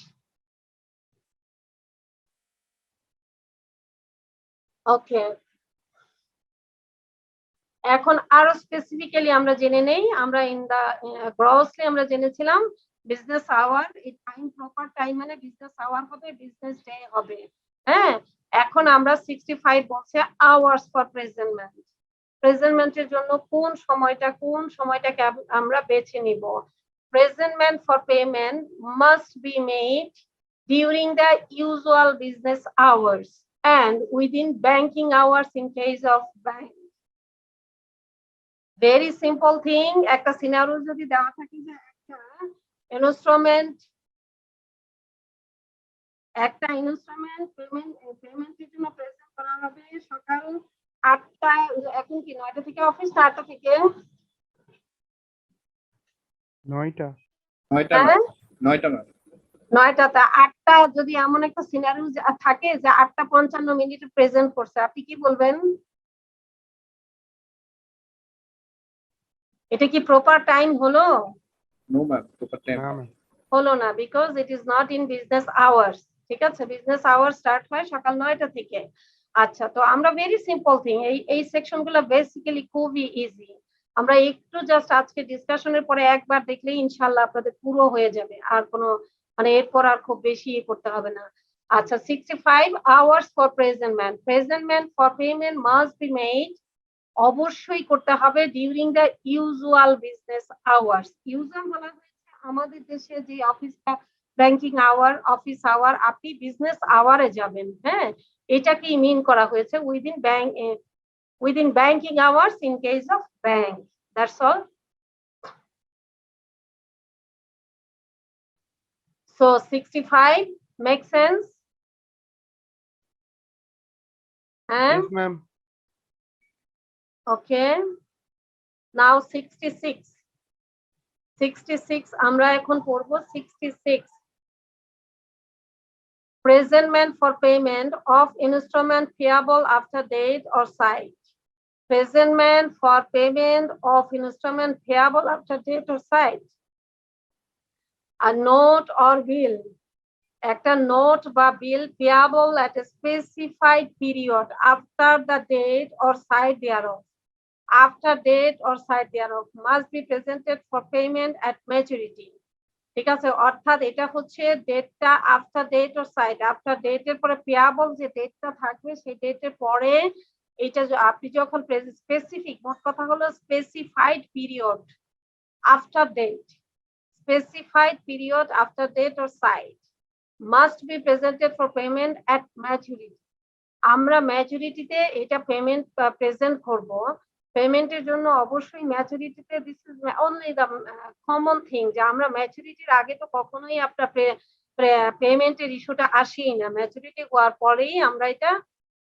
Okay. এখন আরো স্পেসিফিক্যালি আমরা জেনে নেই, আমরা ইন দা গ্রসলি আমরা জেনেছিলাম বিজনেস আওয়ার, এই টাইম প্রপার টাইম মানে বিজনেস আওয়ার হবে, বিজনেস ডে হবে। হ্যাঁ, এখন আমরা 65 বলছে আওয়ার্স ফর প্রেজেন্টমেন্ট। প্রেজেন্টমেন্টের জন্য কোন সময়টাকে আমরা বেছে নিব? Presentment for payment must be made during the usual business hours and within banking hours in case of bank. Very simple thing, একটা সিনারিও যদি দেওয়া থাকে যে একটা ইনস্ট্রুমেন্ট পেমেন্টের জন্য প্রেজেন্ট করা হবে সকাল 8টা, এখন কি 9টা থেকে অফিস, 8টা থেকে 9টা 9টা, 8টা যদি এমন একটা সিনারিও থাকে যে 8টা 55 মিনিটে প্রেজেন্ট করছে, আপনি কি বলবেন? এটা কি প্রপার টাইম হলো? নো ম্যাম, প্রপার টাইম হলো না because it is not in business hours. ঠিক আছে, বিজনেস আওয়ার্স স্টার্ট হয় সকাল 9টা থেকে। আচ্ছা, তো আমরা ভেরি সিম্পল থিং, এই সেকশন গুলো বেসিক্যালি খুবই ইজি। আমরা একটু জাস্ট আজকে ডিসকাশনের পরে একবার দেখলে ইনশাল্লাহ আপনাদের পুরো হয়ে যাবে, আর কোনো মানে এরপর আর খুব বেশি করতে হবে না। আচ্ছা, 65 hours for present for payment must be made, অবশ্যই করতে হবে during the usual business hours. Usual বলা হয়েছে আমাদের দেশে যে অফিসটা ব্যাংকিং আওয়ার, অফিস আওয়ার, আপনি বিজনেস আওয়ারে যাবেন, হ্যাঁ, এটাকেই মিন করা হয়েছে within banking hours in case of bank. That's all. So 65 makes sense? And Yes, ma'am. okay, now 66 আমরা এখন পড়ব 66, presentment for payment of instrument payable after date or site. Presentment for payment of instrument payable after date or site. A note or bill, একটা note বা বিল payable at a specified period after the date or site thereof, must be presented for payment at maturity. ঠিক আছে, অর্থাৎ এটা হচ্ছে ডেটটা after date or sight, after ডেটের পরে পেয়াবল যে ডেটটা থাকবে সেই ডেটের পরে এটা আপনি যখন স্পেসিফিক, মোট কথা হলো specified period after date, specified period after date or site must be presented for payment at maturity. আমরা ম্যাচুরিটিতে এটা পেমেন্ট প্রেজেন্ট করব। পেমেন্টের জন্য অবশ্যই ম্যাচুরিটিতে, this is only the common thing, যে আমরা ম্যাচুরিটির আগে তো কখনোই আপনার পেমেন্টের ইস্যুটা আসেই না, ম্যাচুরিটি হওয়ার পরেই আমরা এটা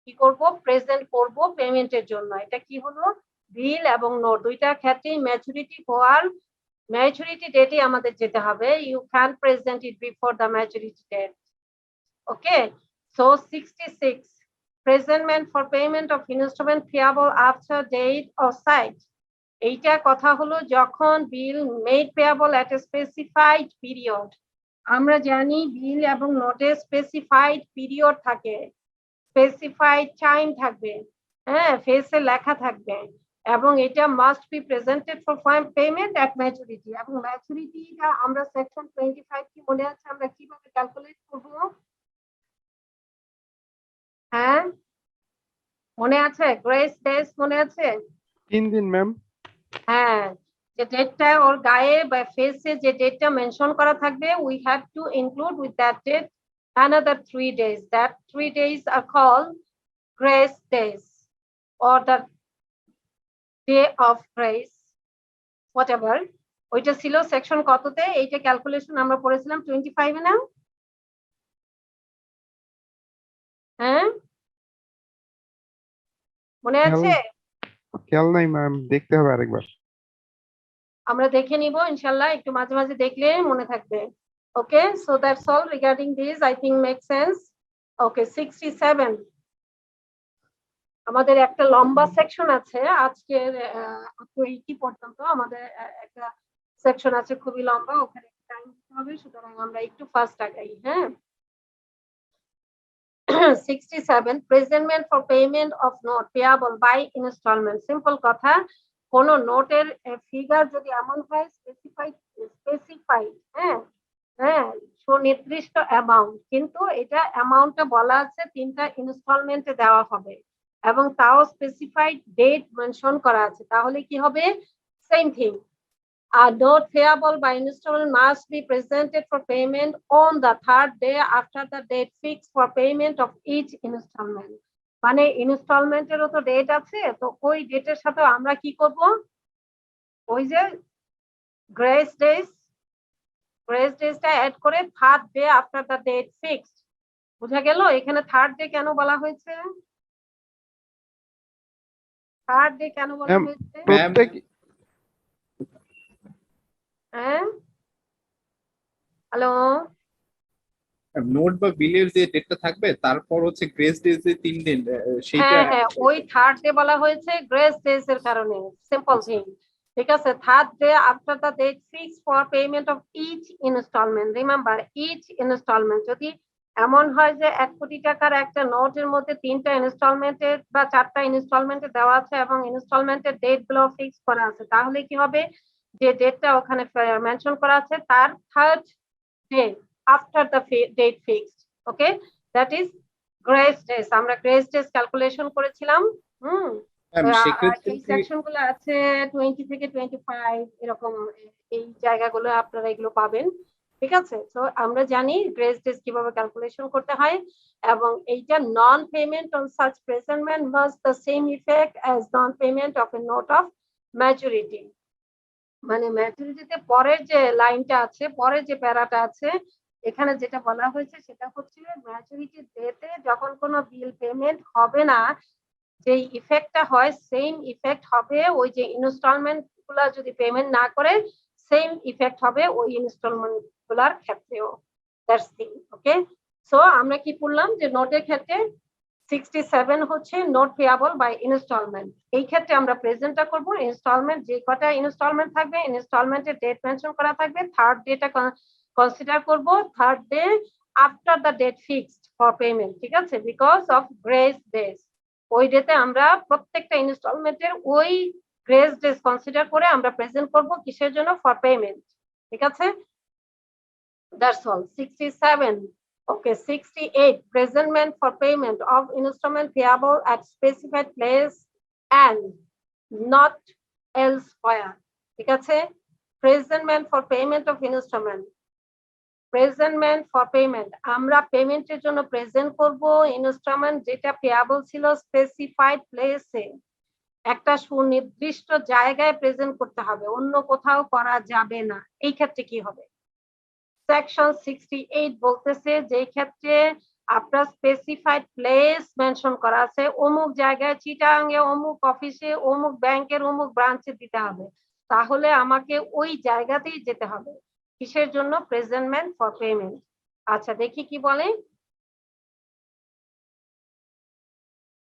কি করব, প্রেজেন্ট করব পেমেন্টের জন্য। এটা কি হলো, বিল এবং নোট দুইটা ক্ষেত্রেই ম্যাচুরিটি ডেটে আমাদের যেতে হবে। You can present it before the maturity date. Okay, so 66, presentment for payment of instrument payable after date or site. এইটা কথা হলো যখন বিল মেড পেয়াবল এট এ স্পেসিফাইড পিরিয়ড। আমরা জানি বিল এবং নোটে স্পেসিফাইড পিরিয়ড থাকে, স্পেসিফাইড টাইম থাকবে, হ্যাঁ, ফেসে লেখা থাকবে, এবং এটা must be presented for payment at maturity. এবং ম্যাচুরিটিটা আমরা সেকশন 25 কি মনে আছে আমরা কিভাবে ক্যালকুলেট করব? হ্যাঁ, মনে আছে? গ্রেস ডেজ মনে আছে? 3 দিন ম্যাম। হ্যাঁ, যে ডেটটা ওর গায়ে বা ফেসে যে ডেটটা মেনশন করা থাকবে, we have to include with that date another 3 days. That 3 days are called grace days or the day of grace, whatever. ওইটা ছিল সেকশন কততে? এইটা ক্যালকুলেশন আমরা পড়েছিলাম 25 এ না? হ্যাঁ, মনে আছে? খেয়াল নাই ম্যাম, দেখতে হবে আরেকবার। আমরা দেখে নিব ইনশাআল্লাহ, একটু মাঝে মাঝে দেখলে মনে থাকবে। Okay, so that's all regarding this, I think make sense. Okay, 67 আমাদের একটা লম্বা সেকশন আছে আজকের আপ টু 80 পর্যন্ত। আমাদের একটা সেকশন আছে খুবই লম্বা, ওখানে টাইম দিতে হবে, সুতরাং আমরা একটু ফাস্ট আগাই। হ্যাঁ, 67, presentment for payment of note payable by installment. Simple কথা, কোন নোটের ফিগার যদি এমন হয় স্পেসিফাইড, হ্যাঁ, সুনির্দিষ্ট অ্যামাউন্ট, কিন্তু এটা অ্যামাউন্টটা বলা আছে 3টা ইনস্টলমেন্টে দেওয়া হবে এবং তাও স্পেসিফাইড ডেট মেনশন করা আছে, তাহলে কি হবে? Same thing, a note payable by installment must be presented for payment on the 3rd day after the date fixed for payment of each installment. মানে ইনস্টলমেন্টেরও তো ডেট আছে, তো ওই ডেটের সাথে আমরা কি করব, ওই যে গ্রেস ডেজটা অ্যাড করে 3rd day after the date fixed। বুঝা গেল? এখানে 3rd day কেন বলা হয়েছে? 3rd day কেন বলা হয়েছে? প্রত্যেক হ্যাঁ, হ্যালো, নোট বা বিলের যে ডেটটা থাকবে তারপর হচ্ছে গ্রেস ডেজ যে 3 দিন সেইটা। হ্যাঁ, ওই 3rd ডে বলা হয়েছে গ্রেস ডেজ এর কারণে, সিম্পল থিং। ঠিক আছে, third day after the date fixed for payment of each instalment. Remember, each instalment যদি এমন হয় যে 1 কোটি টাকার একটা নোটের মধ্যে 3টা ইনস্টলমেন্টের বা 4টা ইনস্টলমেন্টে দেওয়া আছে এবং ইনস্টলমেন্টের ডেট গুলো ফিক্স করা আছে, তাহলে কি হবে, যে ডেটটা ওখানে মেনশন করা আছে তার third day after the date fixed, okay, that is grace days. আমরা গ্রেস ডেজ ক্যালকুলেশন করেছিলাম। সেক্ষেত্রে এই সেকশন গুলো আছে 20 থেকে 25 এরকম, এই জায়গাগুলো আপনারা এগুলো পাবেন। ঠিক আছে, তো আমরা জানি গ্রেস ডেজ কিভাবে ক্যালকুলেশন করতে হয়, এবং এইটা non payment on such presentment must the same effect as non payment of a note of maturity. মানে ম্যাচুরিটিতে পরের যে লাইনটা আছে, পরের যে প্যারাটা আছে, এখানে যেটা বলা হয়েছে সেটা হচ্ছে ম্যাচুরিটি ডেতে যখন কোনো বিল পেমেন্ট হবে না, যে ইফেক্টটা হয় সেম ইফেক্ট হবে ওই যে ইনস্টলমেন্ট গুলা যদি পেমেন্ট না করে, সেম ইফেক্ট হবে ওই ইনস্টলমেন্ট গুলার ক্ষেত্রেও। That's thing, okay. সো আমরা কি পড়লাম যে নোটের ক্ষেত্রে 67 হচ্ছে নোট পেয়াবল বাই ইনস্টলমেন্ট। এই ক্ষেত্রে আমরা প্রেজেন্টটা করব, ইনস্টলমেন্ট যে কটা ইনস্টলমেন্ট থাকবে ইনস্টলমেন্টের ডেট মেনশন করা থাকবে, থার্ড ডেটা কনসিডার করব, third day after the date fixed for payment. ঠিক আছে, বিকজ অফ গ্রেস ডেজ, ওই ডেতে আমরা প্রত্যেকটা ইনস্টলমেন্টের ওই গ্রেস ডেজ কনসিডার করে আমরা প্রেজেন্ট করব কিসের জন্য, ফর পেমেন্ট। ঠিক আছে, that's all. 67, okay, 68, presentment for payment of instrument payable at specified place and not elsewhere. ঠিক আছে, presentment for payment of instrument, presentment for payment, আমরা পেমেন্টের জন্য প্রেজেন্ট করব ইনস্ট্রুমেন্ট যেটা পেয়াবল ছিল স্পেসিফাইড প্লেসে, একটা সুনির্দিষ্ট জায়গায় প্রেজেন্ট করতে হবে, অন্য কোথাও করা যাবে না। এই ক্ষেত্রে কি হবে, সেকশন 68 বলতেছে যে ক্ষেত্রে আপনার স্পেসিফাইড প্লেস মেনশন করা আছে, অমুক জায়গায় চিটাগাঙে অমুক অফিসে অমুক ব্যাংকের অমুক ব্রাঞ্চে দিতে হবে, তাহলে আমাকে ওই জায়গাতেই যেতে হবে। কিসের জন্য, প্রেজেন্টমেন্ট ফর পেমেন্ট। আচ্ছা দেখি কি বলে,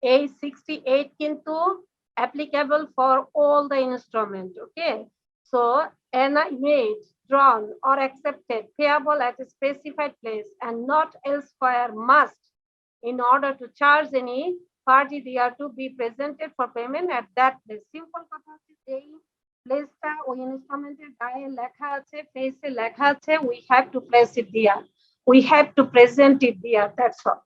এই 68 কিন্তু applicable for all the instrument, okay. So an image drawn or accepted payable at a specified place and not elsewhere must, in order to charge any party there, to be presented for payment at that place. Simple কথা হচ্ছে এই প্লেসটা ওই ইনস্ট্রুমেন্টের গায়ে লেখা আছে, প্লেসে লেখা আছে, we have to place it there, we have to present it there, that's all.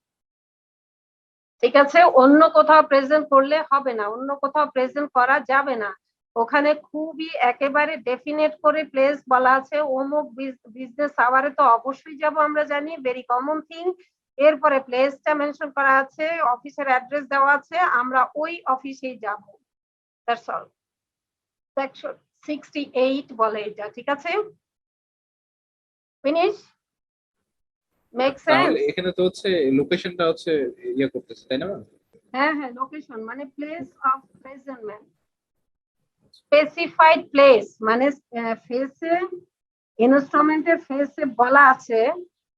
ঠিক আছে, অন্য কোথাও প্রেজেন্ট করলে হবে না, অন্য কোথাও প্রেজেন্ট করা যাবে না। ওখানে খুবই একেবারে ডেফিনেট করে প্লেস বলা আছে, অমুক বিজনেস আওয়ারে তো অবশ্যই যাব, আমরা জানি, ভেরি কমন থিং। এরপরে প্লেসটা মেনশন করা আছে, অফিসের অ্যাড্রেস দেওয়া আছে, আমরা ওই অফিসেই যাব, দ্যাটস অল। সেকশন 68 বলে এটা। ঠিক আছে, ফিনিশ, মেক সেন্স? এখানে তো হচ্ছে লোকেশনটা হচ্ছে ইয়ে করতেছে, তাই না? হ্যাঁ হ্যাঁ, লোকেশন মানে প্লেস অফ প্রেজেন্টমেন্ট, স্পেসিফাইড প্লেস মানে ফেসে, ইনস্ট্রুমেন্টের ফেসে বলা আছে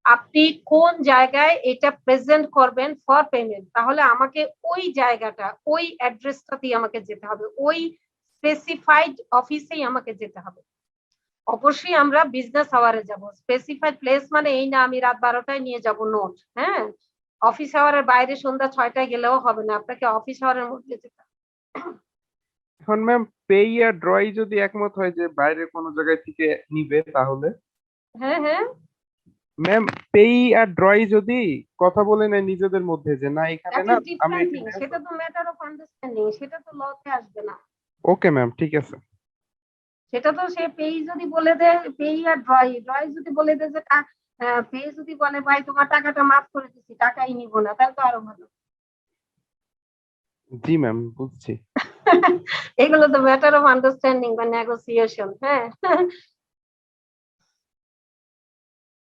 আপনি কোন জায়গায় এটা প্রেজেন্ট করবেন ফর পেমেন্ট, তাহলে আমাকে ওই জায়গাটা, ওই অ্যাড্রেসটাতেই আমাকে যেতে হবে, ওই স্পেসিফাইড অফিসেই আমাকে যেতে হবে। অবশ্যই আমরা বিজনেস আওয়ারে যাব, স্পেসিফাইড প্লেস মানে এই না আমি রাত 12টায় নিয়ে যাব নোট, হ্যাঁ, অফিস আওয়ারের বাইরে সন্ধ্যা 6টায় গেলেও হবে না, আপনাকে অফিস আওয়ারের মধ্যে যেতে হবে। এখন ম্যাম পেই আর ড্রই যদি একমত হয় যে বাইরে কোনো জায়গায় থেকে নিবে তাহলে? হ্যাঁ হ্যাঁ, ম্যাম পেই আর ড্রই যদি কথা বলে নেয় নিজেদের মধ্যে যে না এখানে দ্যাট না ইজ আমি ডিফারেন্ট থিং, এখানে, সেটা তো ম্যাটার অফ আন্ডারস্ট্যান্ডিং, সেটা তো লতে আসবে না। ওকে ম্যাম ঠিক আছে। সেটা তো সে পেই যদি বলে দেয়, পেই আর ড্রই, ড্রই যদি বলে দেয় যে পেই যদি বলে ভাই তোমার টাকাটা মাফ করে দিচ্ছি, টাকাই নিব না, তাহলে তো আরো ভালো। জি ম্যাম বুঝছি। এগুলো তো ম্যাটার অফ আন্ডারস্ট্যান্ডিং বা নেগোসিয়েশন, হ্যাঁ।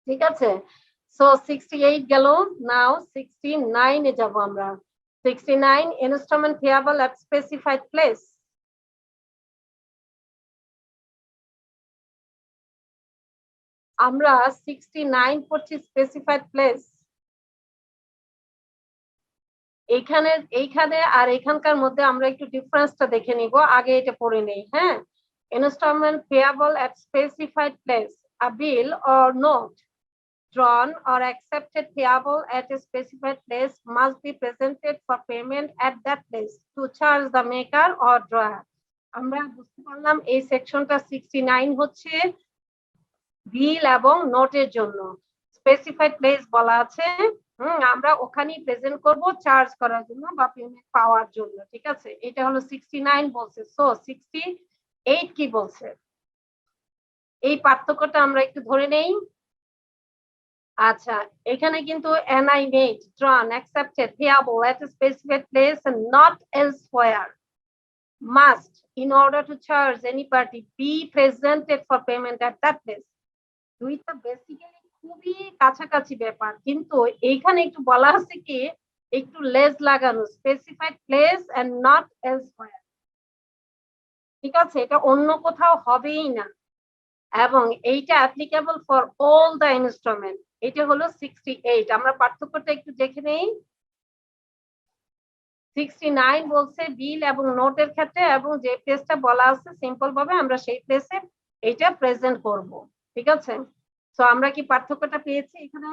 ঠিক আছে, সো 68 গেল, নাও 69 এ যাব আমরা। 69, ইনস্ট্রুমেন্ট পেয়াবল এট স্পেসিফাইড প্লেস। আমরা 69 পড়ছি স্পেসিফাইড প্লেস। এইখানে আর এখানকার মধ্যে আমরা একটু ডিফারেন্সটা দেখে নিব, আগে এটা পড়ে নেই, হ্যাঁ। installment payable at specified place. A bill or note drawn or accepted payable at a specified place must be presented for payment at that place to charge the maker or drawer. আমরা বুঝতে পারলাম এই সেকশনটা 69 হচ্ছে বিল এবং নোটের জন্য। Specified place বলা আছে, আমরা ওখানেই প্রেজেন্ট করব চার্জ করার জন্য বা পেমেন্ট পাওয়ার জন্য। ঠিক আছে, এটা হলো 69 বলছে। সো 68 কি বলছে, এই পার্থক্যটা আমরা একটু ধরে নেই। আচ্ছা, এখানে কিন্তু NI made, drawn, accepted, payable at a specified place and not elsewhere must, in order to charge any party, be presented for payment at that place. দুইটা বেসিক্যালি খুবই কাছাকাছি ব্যাপার, কিন্তু এইখানে একটু বলা আছে কি একটু লেস লাগানো, specified place and not elsewhere. ঠিক আছে, এটা অন্য কোথাও হবেই না, এবং এইটা applicable for all the instrument. এটা হলো 68। আমরা পার্থক্যটা একটু দেখে নেই। 69 বলছে বিল এবং নোটের ক্ষেত্রে, এবং যে প্লেসটা বলা আছে সিম্পল ভাবে আমরা সেই প্লেসে এটা প্রেজেন্ট করব। ঠিক আছে, তো আমরা কি পার্থক্যটা পেয়েছি এখানে?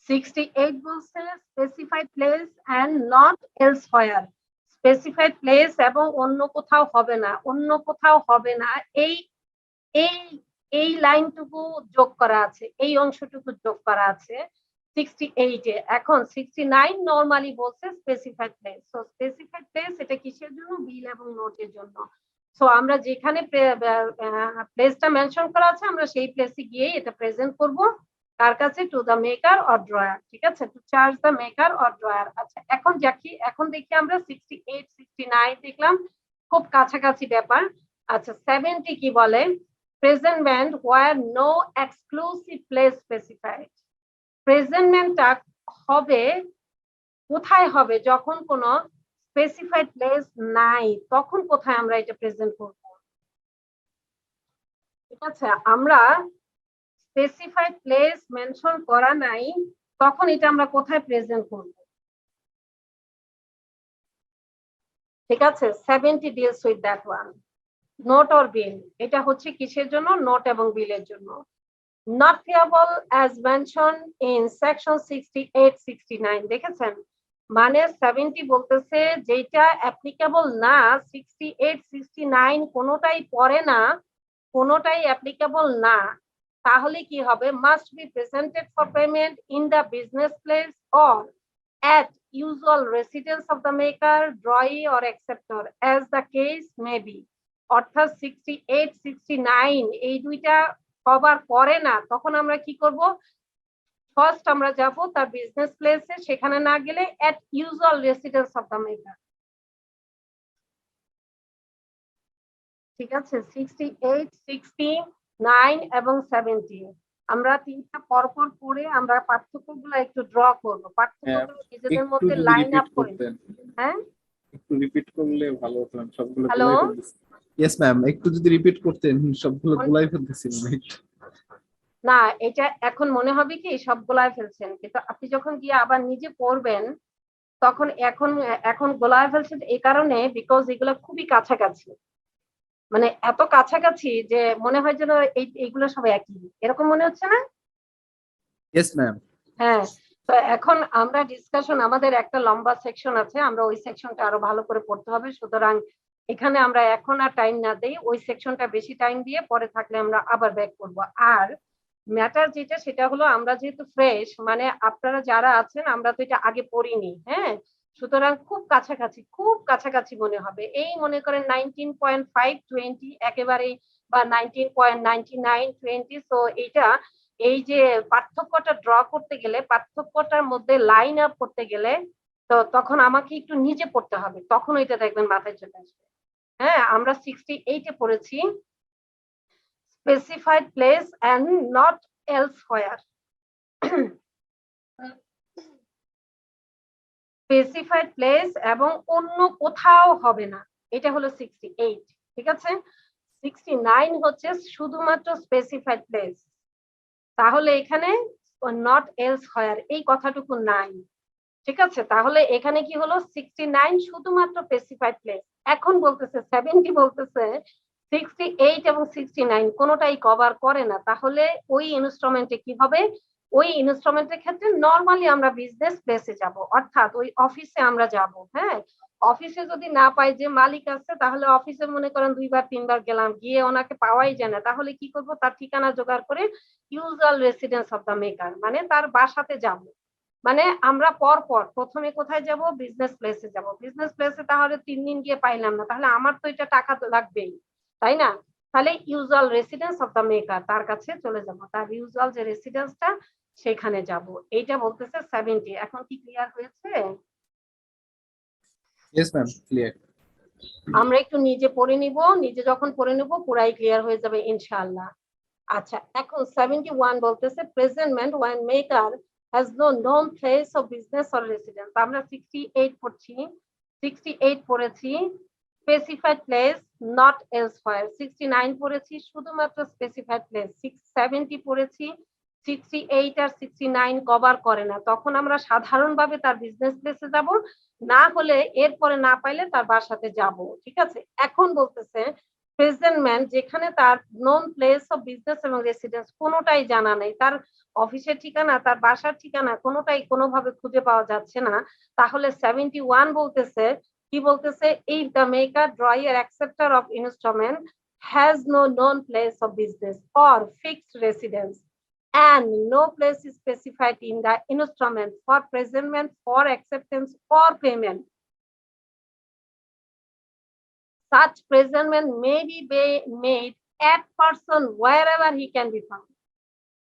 68 বলছে specified place and not elsewhere, specified place এবং অন্য কোথাও হবে না, অন্য কোথাও হবে না, এই এই এই লাইনটুকু যোগ করা আছে, এই অংশটুকু যোগ করা আছে 68 এ। এখন 69 নরমালি বলছে specified place. So specified place এটা কিসের জন্য? বিল এবং নোটের জন্য। সো আমরা যেখানে প্লেসটা মেনশন করা আছে আমরা সেই প্লেসে গিয়ে এটা প্রেজেন্ট করব কার কাছে? To the maker or drawer. ঠিক আছে, to charge the maker or drawer. আচ্ছা, এখন দেখি আমরা 68 69 দেখলাম, খুব কাছাকাছি ব্যাপার। আচ্ছা, 70 কি বলে? প্রেজেন্টমেন্ট where no exclusive place specified. প্রেজেন্টমেন্টটা হবে কোথায় হবে? যখন কোনো স্পেসিফাইড প্লেস নাই, তখন কোথায় আমরা এটা প্রেজেন্ট করব? ঠিক আছে, আমরা স্পেসিফাইড প্লেস মেনশন করা নাই, তখন এটা আমরা কোথায় প্রেজেন্ট করব? ঠিক আছে, 70 deals with that one. Note or bill, এটা হচ্ছে কিসের জন্য? নোট এবং বিলের জন্য। Not payable as mentioned in section 68 69, দেখেছেন? মানে 70 বলতেছে যেটা অ্যাপ্লিকেবল না, 68 69 কোনোটাই পড়ে না, কোনোটাই অ্যাপ্লিকেবল না, তাহলে কি হবে? Must be presented for payment in the business place or at usual residence of the maker, drawee or acceptor as the case may be. অর্থাৎ 68 69 এই দুইটা কভার করে না, তখন আমরা কি করব? ফার্স্ট আমরা যাব তার বিজনেস প্লেসে, সেখানে না গেলে at usual residence of the maker। ঠিক আছে, 68 69 এবং 70 আমরা তিনটা পরপর পড়ে আমরা পার্থক্যগুলো একটু ড্র করব, পার্থক্যগুলো নিজেদের মধ্যে লাইন আপ করে। হ্যাঁ, একটু রিপিট করলে ভালো হতো। সবগুলো হ্যালো, গুলাই ফেলতেছি। ইয়েস ম্যাম, একটু যদি রিপিট করতেন, সবগুলো গুলাই ফেলতেছি ম্যাম। না এটা এখন মনে হবে কি সবগুলাই ফেলছেন, কিন্তু আপনি যখন গিয়ে আবার নিজে পড়বেন তখন এখন গোলায় ফেলছেন এই কারণে বিকজ এগুলো খুবই কাছাকাছি, মানে এত কাছাকাছি যে মনে হয় যেন এইগুলো সব একই, এরকম মনে হচ্ছে না? Yes ma'am. হ্যাঁ, তো এখন আমরা ডিসকাশন, আমাদের একটা লম্বা সেকশন আছে, আমরা ওই সেকশনটা আরো ভালো করে পড়তে হবে, সুতরাং এখানে আমরা এখন আর টাইম না দেই, ওই সেকশনটা বেশি টাইম দিয়ে পরে থাকলে আমরা আবার ব্যাক করব। আর ম্যাটার যেটা সেটা হলো আমরা যেহেতু ফ্রেশ, মানে আপনারা যারা আছেন আমরা তো এটা আগে পড়িনি, হ্যাঁ, সুতরাং খুব কাছাকাছি মনে হবে। এই মনে করেন 19.5 20 একেবারেই, বা 19.99 20। সো এইটা, এই যে পার্থক্যটা ড্র করতে গেলে, পার্থক্যটার মধ্যে লাইন আপ করতে গেলে, তো তখন আমাকে একটু নিজে পড়তে হবে, তখন ওইটা দেখবেন মাথায় চলে আসবে। হ্যাঁ, আমরা 68 এ পড়েছি specified place and not elsewhere. Specified place এবং অন্য কোথাও হবে না, এটা হলো 68। ঠিক আছে, 69 হচ্ছে শুধুমাত্র স্পেসিফাইড প্লেস, তাহলে এখানে নট এলসওয়্যার এই কথাটুকু নাই। ঠিক আছে, তাহলে এখানে কি হলো 69 শুধুমাত্র স্পেসিফাইড প্লেস। এখন বলতেছে 70 বলতেছে 68 এবং 69 কোনোটাই কভার করে না। তাহলে ওই ইনস্ট্রুমেন্টে কি হবে, ওই ইনস্ট্রুমেন্টের ক্ষেত্রে নরমালি আমরা বিজনেস প্লেসে যাব, অর্থাৎ ওই অফিসে আমরা যাব। হ্যাঁ, অফিসে যদি না পাই, যে মালিক আছে, তাহলে অফিসে মনে করেন 2 বার 3 বার গেলাম, গিয়ে ওনাকে পাওয়াই যায় না, তাহলে কি করব, তার ঠিকানা জোগাড় করে usual residence of the maker, মানে তার বাসাতে যাব। মানে আমরা পর পর প্রথমে কোথায় যাব, বিজনেস প্লেসে যাব। বিজনেস প্লেসে তাহলে 3 দিন গিয়ে পাইলাম না, তাহলে আমার তো এটা টাকা তো লাগবেই, তাই না? তাহলে usual residence of the maker, তার কাছে চলে যাব, তার ইউজুয়াল যে রেসিডেন্সটা সেখানে যাব। এইটা বলতেছে 70। এখন কি ক্লিয়ার হয়েছে? Yes ma'am, clear. আমরা একটু নিজে পড়ে নিব, নিজে যখন পড়ে নিব পুরাই ক্লিয়ার হয়ে যাবে ইনশাআল্লাহ। আচ্ছা, এখন 71 বলতেছে presentment when maker has no known place of business or residence. আমরা 68 পড়ছি, 68 পড়েছি স্পেসিফাইড প্লেস নট এলসওয়্যার, 69 পড়েছি শুধুমাত্র স্পেসিফাইড প্লেস, 70 পড়েছি 68 আর 69 কভার করে না। তখন আমরা সাধারণভাবে তার বিজনেস প্লেসে যাব, না হলে এরপরে না পাইলে তার বাসাতে যাব। ঠিক আছে, এখন বলতেছে প্রেজেন্টমেন্ট যেখানে তার নোন প্লেস অফ বিজনেস এবং রেসিডেন্স কোনোটাই জানা নেই, তার অফিসের ঠিকানা, তার বাসার ঠিকানা কোনোটাই কোনোভাবে খুঁজে পাওয়া যাচ্ছে না, তাহলে 71 বলতেছে কি, বলতেছে if the maker drawer acceptor of instrument has no known place of business or fixed residence and no place is specified in the instrument for presentment, for acceptance or payment, such presentment may be made at person wherever he can be found.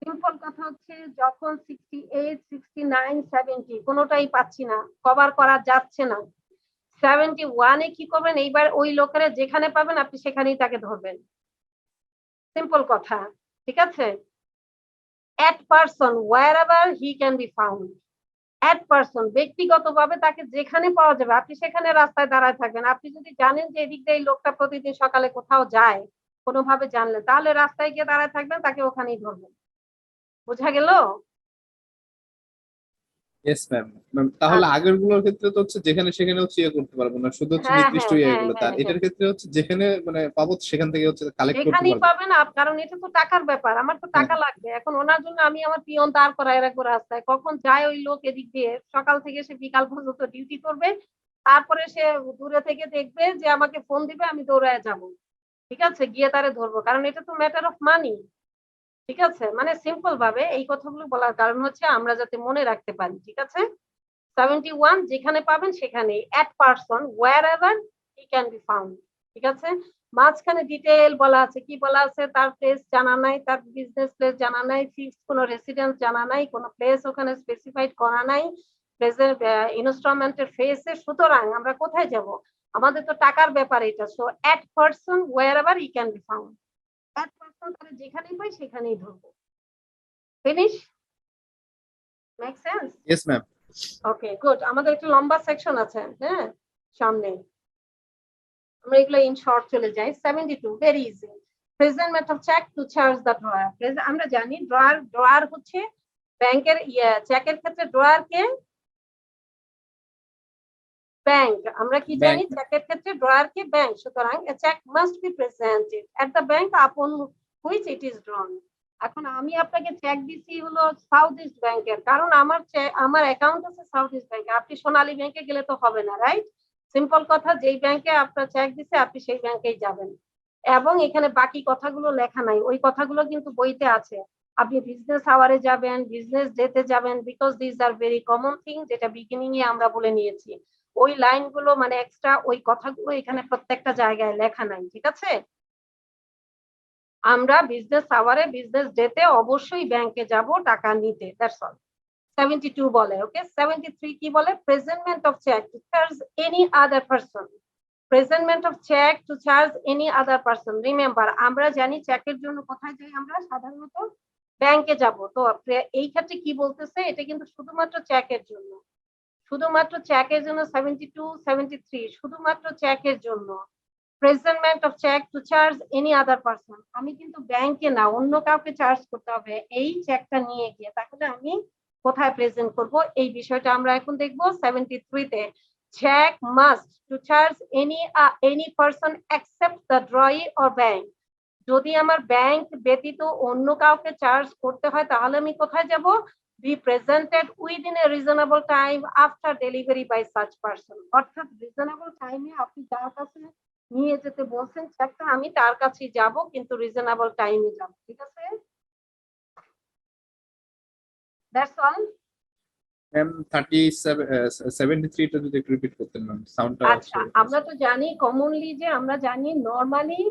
Simple কথা হচ্ছে, যখন 68, 69, 70 কোনোটাই পাচ্ছি না, cover করা যাচ্ছে না, 71 এ কি করবেন, এইবার ওই লোকেরা যেখানে পাবেন আপনি সেখানেই তাকে ধরবেন। সিম্পল কথা, ঠিক আছে? at person wherever he can be found, at person ব্যক্তিগতভাবে তাকে যেখানে পাওয়া যাবে, আপনি সেখানে রাস্তায় দাঁড়ায় থাকবেন। আপনি যদি জানেন যে এদিক দিয়ে এই লোকটা প্রতিদিন সকালে কোথাও যায়, কোনোভাবে জানলেন, তাহলে রাস্তায় গিয়ে দাঁড়ায় থাকবেন, তাকে ওখানেই ধরবেন। বোঝা গেল? Yes ma'am. ম্যাম তাহলে আগের গুলোর ক্ষেত্রে তো হচ্ছে যেখানে সেখানে হচ্ছে ইয়ে করতে পারবো না, শুধু হচ্ছে হ্যাঁ নির্দিষ্ট হ্যাঁ হ্যাঁ ইয়েগুলো। তার হ্যাঁ এটার হ্যাঁ, ক্ষেত্রে হচ্ছে যেখানে মানে পাবো সেখান থেকে হচ্ছে কালেক্ট করতে যেখানেই পারবো। পাবেন কারণ এটা তো টাকার ব্যাপার, আমার তো হ্যাঁ টাকা লাগবে। এখন ওনার জন্য আমি আমার পিয়ন দাঁড় করায় রাখবো রাস্তায়, কখন যায় ওই লোক এদিক দিয়ে, সকাল থেকে সে বিকাল পর্যন্ত ডিউটি করবে, তারপরে সে দূরে থেকে দেখবে যে আমাকে ফোন দিবে, আমি দৌড়ায় যাব, ঠিক আছে, গিয়ে তারে ধরবো, কারণ এটা তো ম্যাটার অফ মানি। ঠিক আছে, মানে সিম্পল ভাবে এই কথাগুলো বলার কারণ হচ্ছে আমরা যাতে মনে রাখতে পারি। ঠিক আছে, 71 যেখানে পাবেন সেখানেই, at person wherever he can be found। ঠিক আছে, মাঝখানে ডিটেইল বলা আছে, কি বলা আছে, তার প্লেস জানা নাই, তার বিজনেস প্লেস জানা নাই, ফিক্সড কোনো রেসিডেন্স জানা নাই, কোনো প্লেস ওখানে স্পেসিফাইড করা নাই প্লেসের ইনস্টলমেন্টের ফেসে। সুতরাং আমরা কোথায় যাব, আমাদের তো টাকার ব্যাপার এটা। So at person wherever he can be found, at person তাহলে যেখানেই পাই সেখানেই ধরবো। Finish? Make sense? Yes ma'am. Okay good, আমাদের একটা লম্বা সেকশন আছে হ্যাঁ সামনে, আমরা এগুলো ইন শর্ট চলে যাই। 72 very easy, presentment of cheque to charge the drawer. আমরা জানি ড্রয়ার হচ্ছে ব্যাংকের চেকের ক্ষেত্রে ড্রয়ার কে, ব্যাংক। আমরা কি জানি, ব্যাংক। চেকের ক্ষেত্রে ড্রয়ার কে ব্যাংক। সুতরাং a check must be presented at the bank upon which it is drawn। এখন আমি আপনাকে চেক দিছি হলো সাউথ ইস্ট ব্যাংকের, কারণ আমার অ্যাকাউন্ট আছে সাউথ ইস্ট ব্যাংকে, আপনি সোনালী ব্যাংকে গেলে তো হবে না, রাইট? সিম্পল কথা, যেই ব্যাংকে আপনার চেক দিছে আপনি সেই ব্যাংকেই যাবেন, এবং এখানে বাকি কথাগুলো লেখা নাই, ওই কথাগুলো কিন্তু বইতে আছে। আপনি বিজনেস আওয়ারে যাবেন, বিজনেস ডেতে যাবেন, because this are very common thing, যেটা বিগিনিং এ আমরা বলে নিয়েছি। ওই লাইনগুলো মানে এক্সট্রা, ওই কথাগুলো এখানে প্রত্যেকটা জায়গায় লেখা নাই। ঠিক আছে, আমরা বিজনেস আওয়ারে, বিজনেস ডেতে অবশ্যই ব্যাংকে যাব টাকা নিতে, দ্যাটস অল। 72 বলে, ওকে। 73 কি বলে, presentment of cheque to charge any other person. Presentment of cheque to charge any other person. Remember, আমরা জানি চেকের জন্য কোথায় যাই, আমরা সাধারণত ব্যাংকে যাব। তো এই ক্ষেত্রে কি বলতেছে, এটা কিন্তু শুধুমাত্র চেকের জন্য, শুধুমাত্র চেকের জন্য 72, 73 শুধুমাত্র চেকের জন্য। Presentment of cheque to charge any other person, আমি কিন্তু ব্যাংকে না অন্য কাউকে চার্জ করতে হবে এই চেকটা নিয়ে গিয়ে, তাহলে আমি কোথায় প্রেজেন্ট করব এই বিষয়টা আমরা এখন দেখব 73 তে check must to charge any person except the drawee or bank যদি আমার ব্যাংক ব্যতীত অন্য কাউকে চার্জ করতে হয় তাহলে আমি কোথায় যাব be presented within a reasonable time after delivery by such person অর্থাৎ রিজনেবল টাইমে আপনি যার কাছে নিয়ে যেতে বলছেন চেকটা আমি তার কাছেই যাব কিন্তু রিজনেবল টাইমে যাব ঠিক আছে দ্যাটস অল ম্যাম 73 টা যদি একটু রিপিট করতেন ম্যাম সাউন্ডটা আচ্ছা আমরা তো জানি কমনলি যে আমরা জানি নরমালি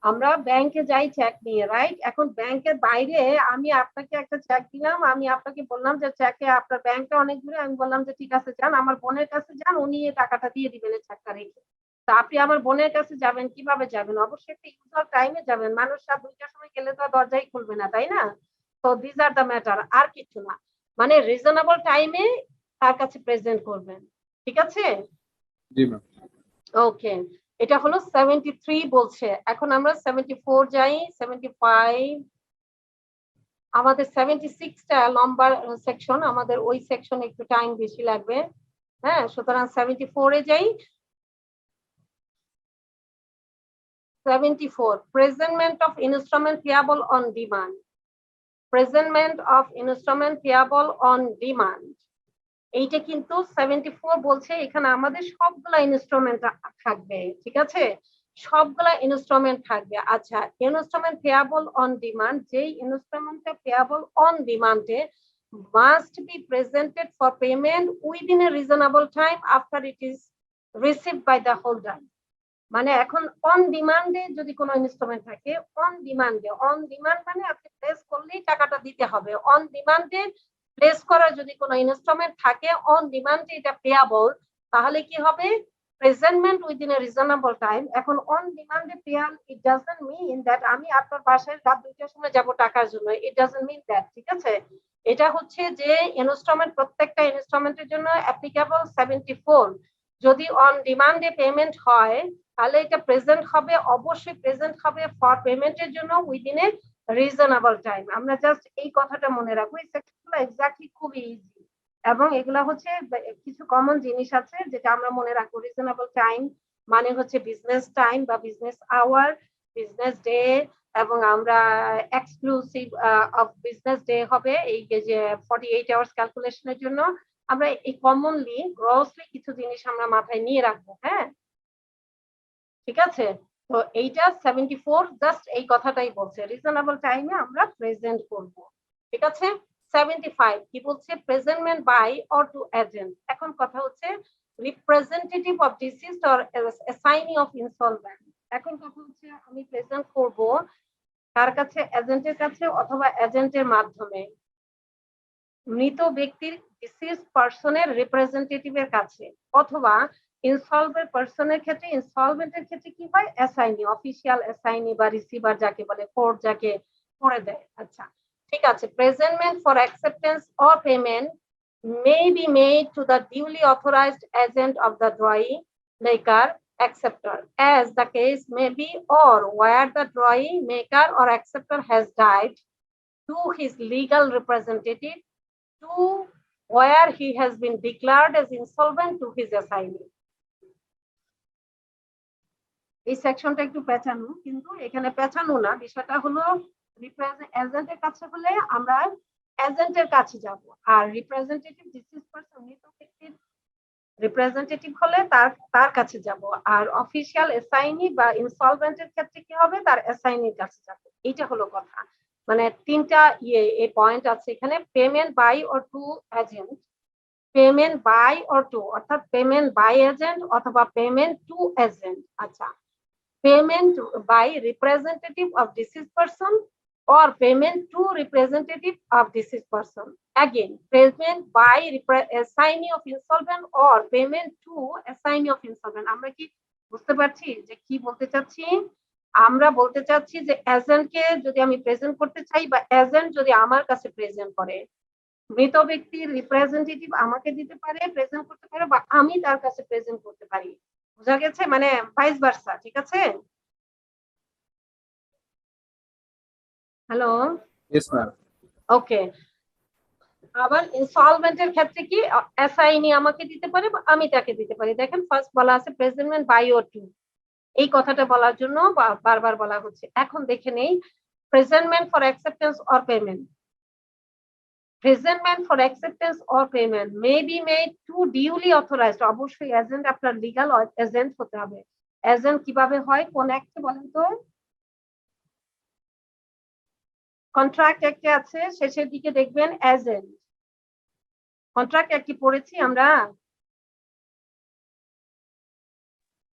আমরা ব্যাংকে যাই চেক নিয়ে রাইট এখন ব্যাংকের বাইরে আমি আপনাকে একটা চেক দিলাম আমি আপনাকে বললাম যে চেকে আপনার ব্যাংকটা অনেক দূরে আমি বললাম যে ঠিক আছে যান আমার বোনের কাছে যান উনি এই টাকাটা দিয়ে দিবেন এই চেকটা রেখে তা আপনি আমার বোনের কাছে যাবেন কিভাবে যাবেন অবশ্যই একটা ইউজুয়াল টাইমে যাবেন মানুষ রাত 2টার সময় গেলে তো দরজাই খুলবে না তাই না তো দিস আর দ্য ম্যাটার আর কিছু না মানে রিজনেবল টাইমে তার কাছে প্রেজেন্ট করবেন ঠিক আছে জি ম্যাম ওকে এটা হলো 73 বলছে এখন আমরা 74 যাই 75 আমাদের 76 টা লম্বা সেকশন আমাদের ওই সেকশনে একটু টাইম বেশি লাগবে হ্যাঁ সুতরাং 74 এ যাই 74 presentment of instrument payable on demand presentment of instrument payable on demand এইটা কিন্তু 74 বলছে এখানে আমাদের সবগুলা ইনস্ট্রুমেন্ট থাকবে ঠিক আছে সবগুলা ইনস্ট্রুমেন্ট থাকবে আচ্ছা ইনস্ট্রুমেন্ট পেয়াবল অন ডিমান্ড যেই ইনস্ট্রুমেন্টটা পেয়াবল অন ডিমান্ডে must be presented for payment within a reasonable time after it is received by the holder মানে এখন অন ডিমান্ডে যদি কোনো ইনস্ট্রুমেন্ট থাকে অন ডিমান্ড মানে আপনি প্লেস করলেই টাকাটা দিতে হবে অন ডিমান্ডে প্লেস করার যদি কোনো ইনস্ট্রুমেন্ট থাকে অন ডিমান্ডে এটা পেয়াবল তাহলে কি হবে presentment within a reasonable time এখন অন ডিমান্ডে পেয়াল ইট ডাজন্ট মিন দ্যাট আমি আপনার বাসায় রাত 2টার সময় যাব টাকার জন্য ইট ডাজন্ট মিন দ্যাট ঠিক আছে এটা হচ্ছে যে ইনস্ট্রুমেন্ট প্রত্যেকটা ইনস্ট্রুমেন্টের জন্য অ্যাপ্লিকেবল 74 যদি অন ডিমান্ডে পেমেন্ট হয় তাহলে এটা প্রেজেন্ট হবে অবশ্যই প্রেজেন্ট হবে ফর পেমেন্টের জন্য উইদিন এ রিজনেবল টাইম আমরা জাস্ট এই কথাটা মনে রাখবো এই সেকশনগুলো এক্স্যাক্টলি খুব ইজি এবং এগুলা হচ্ছে কিছু কমন জিনিস আছে যেটা আমরা মনে রাখবো রিজনেবল টাইম মানে হচ্ছে বিজনেস টাইম বা বিজনেস আওয়ার বিজনেস ডে এবং আমরা এক্সক্লুসিভ অফ বিজনেস ডে হবে এই যে 48 আওয়ার্স ক্যালকুলেশনের জন্য আমরা এই কমনলি গ্রসলি কিছু জিনিস আমরা মাথায় নিয়ে রাখবো হ্যাঁ ঠিক আছে তো এইটা 74 জাস্ট এই কথাটাই বলছে রিজনেবল টাইমে আমরা প্রেজেন্ট করব ঠিক আছে 75 কি বলছে presentment by or to agent এখন কথা হচ্ছে representative of deceased or assignee of insolvent এখন কথা হচ্ছে আমি প্রেজেন্ট করব কার কাছে এজেন্টের কাছে অথবা এজেন্টের মাধ্যমে মৃত ব্যক্তির ডিসিজড পারসনের রিপ্রেজেন্টেটিভের কাছে অথবা ইনসলভেন্ট পারসনের ক্ষেত্রে ইনসলভেন্টের ক্ষেত্রে কি হয় অ্যাসাইনি অফিশিয়াল অ্যাসাইনি বা রিসিভার যাকে বলে কোর্ট যাকে করে দেয় আচ্ছা ঠিক আছে presentment for acceptance or payment may be made to the duly authorized agent of the drawee maker acceptor as the case may be or where the drawee maker or acceptor has died to his legal representative to where he has been declared as insolvent to his assignee এই সেকশনটা একটু পেঁচানো কিন্তু এখানে পেঁচানো না বিষয়টা হলো এজেন্টের কাছে হলে আমরা এজেন্টের কাছে যাব আর রিপ্রেজেন্টেটিভ ডিসিজ পারসন মৃত ব্যক্তির রিপ্রেজেন্টেটিভ হলে তার কাছে যাব আর অফিশিয়াল অ্যাসাইনি বা ইনসলভেন্টের ক্ষেত্রে কি হবে তার অ্যাসাইনির কাছে যাব এইটা হলো কথা মানে তিনটা এই পয়েন্ট আছে এখানে payment by or to agent payment by or to অর্থাৎ পেমেন্ট বাই এজেন্ট অথবা পেমেন্ট টু এজেন্ট আচ্ছা payment by representative of deceased person or payment to representative of deceased person again payment by assignee of insolvent or payment to assignee of insolvent আমরা কি বুঝতে পারছি যে কি বলতে চাচ্ছি আমরা বলতে চাচ্ছি যে এজেন্টকে যদি আমি প্রেজেন্ট করতে চাই বা এজেন্ট যদি আমার কাছে প্রেজেন্ট করে মৃত ব্যক্তির রিপ্রেজেন্টেটিভ আমাকে দিতে পারে প্রেজেন্ট করতে পারে বা আমি তার কাছে প্রেজেন্ট করতে পারি বুঝা গেছে মানে ভাইস ভার্সা ঠিক আছে হ্যালো ইয়েস ম্যাম ওকে আবার ইনসলভেন্টের ক্ষেত্রে কি অ্যাসাইনি আমাকে দিতে পারে বা আমি তাকে দিতে পারি। দেখেন ফার্স্ট বলা আছে প্রেজেন্টমেন্ট বাই অর টু, এই কথাটা বলার জন্য বারবার বলা হচ্ছে। এখন দেখে নেই presentment for acceptance or payment. Presentment for acceptance or payment may be made to duly authorised. অবশ্যই এজেন্ট আপনার লিগ্যাল এজেন্ট হতে হবে। এজেন্ট কিভাবে হয় কোন অ্যাক্টে বলেন তো? কন্ট্রাক্ট অ্যাক্টে আছে, শেষের দিকে দেখবেন এজেন্ট। কন্ট্রাক্ট অ্যাক্ট কি পড়েছি আমরা?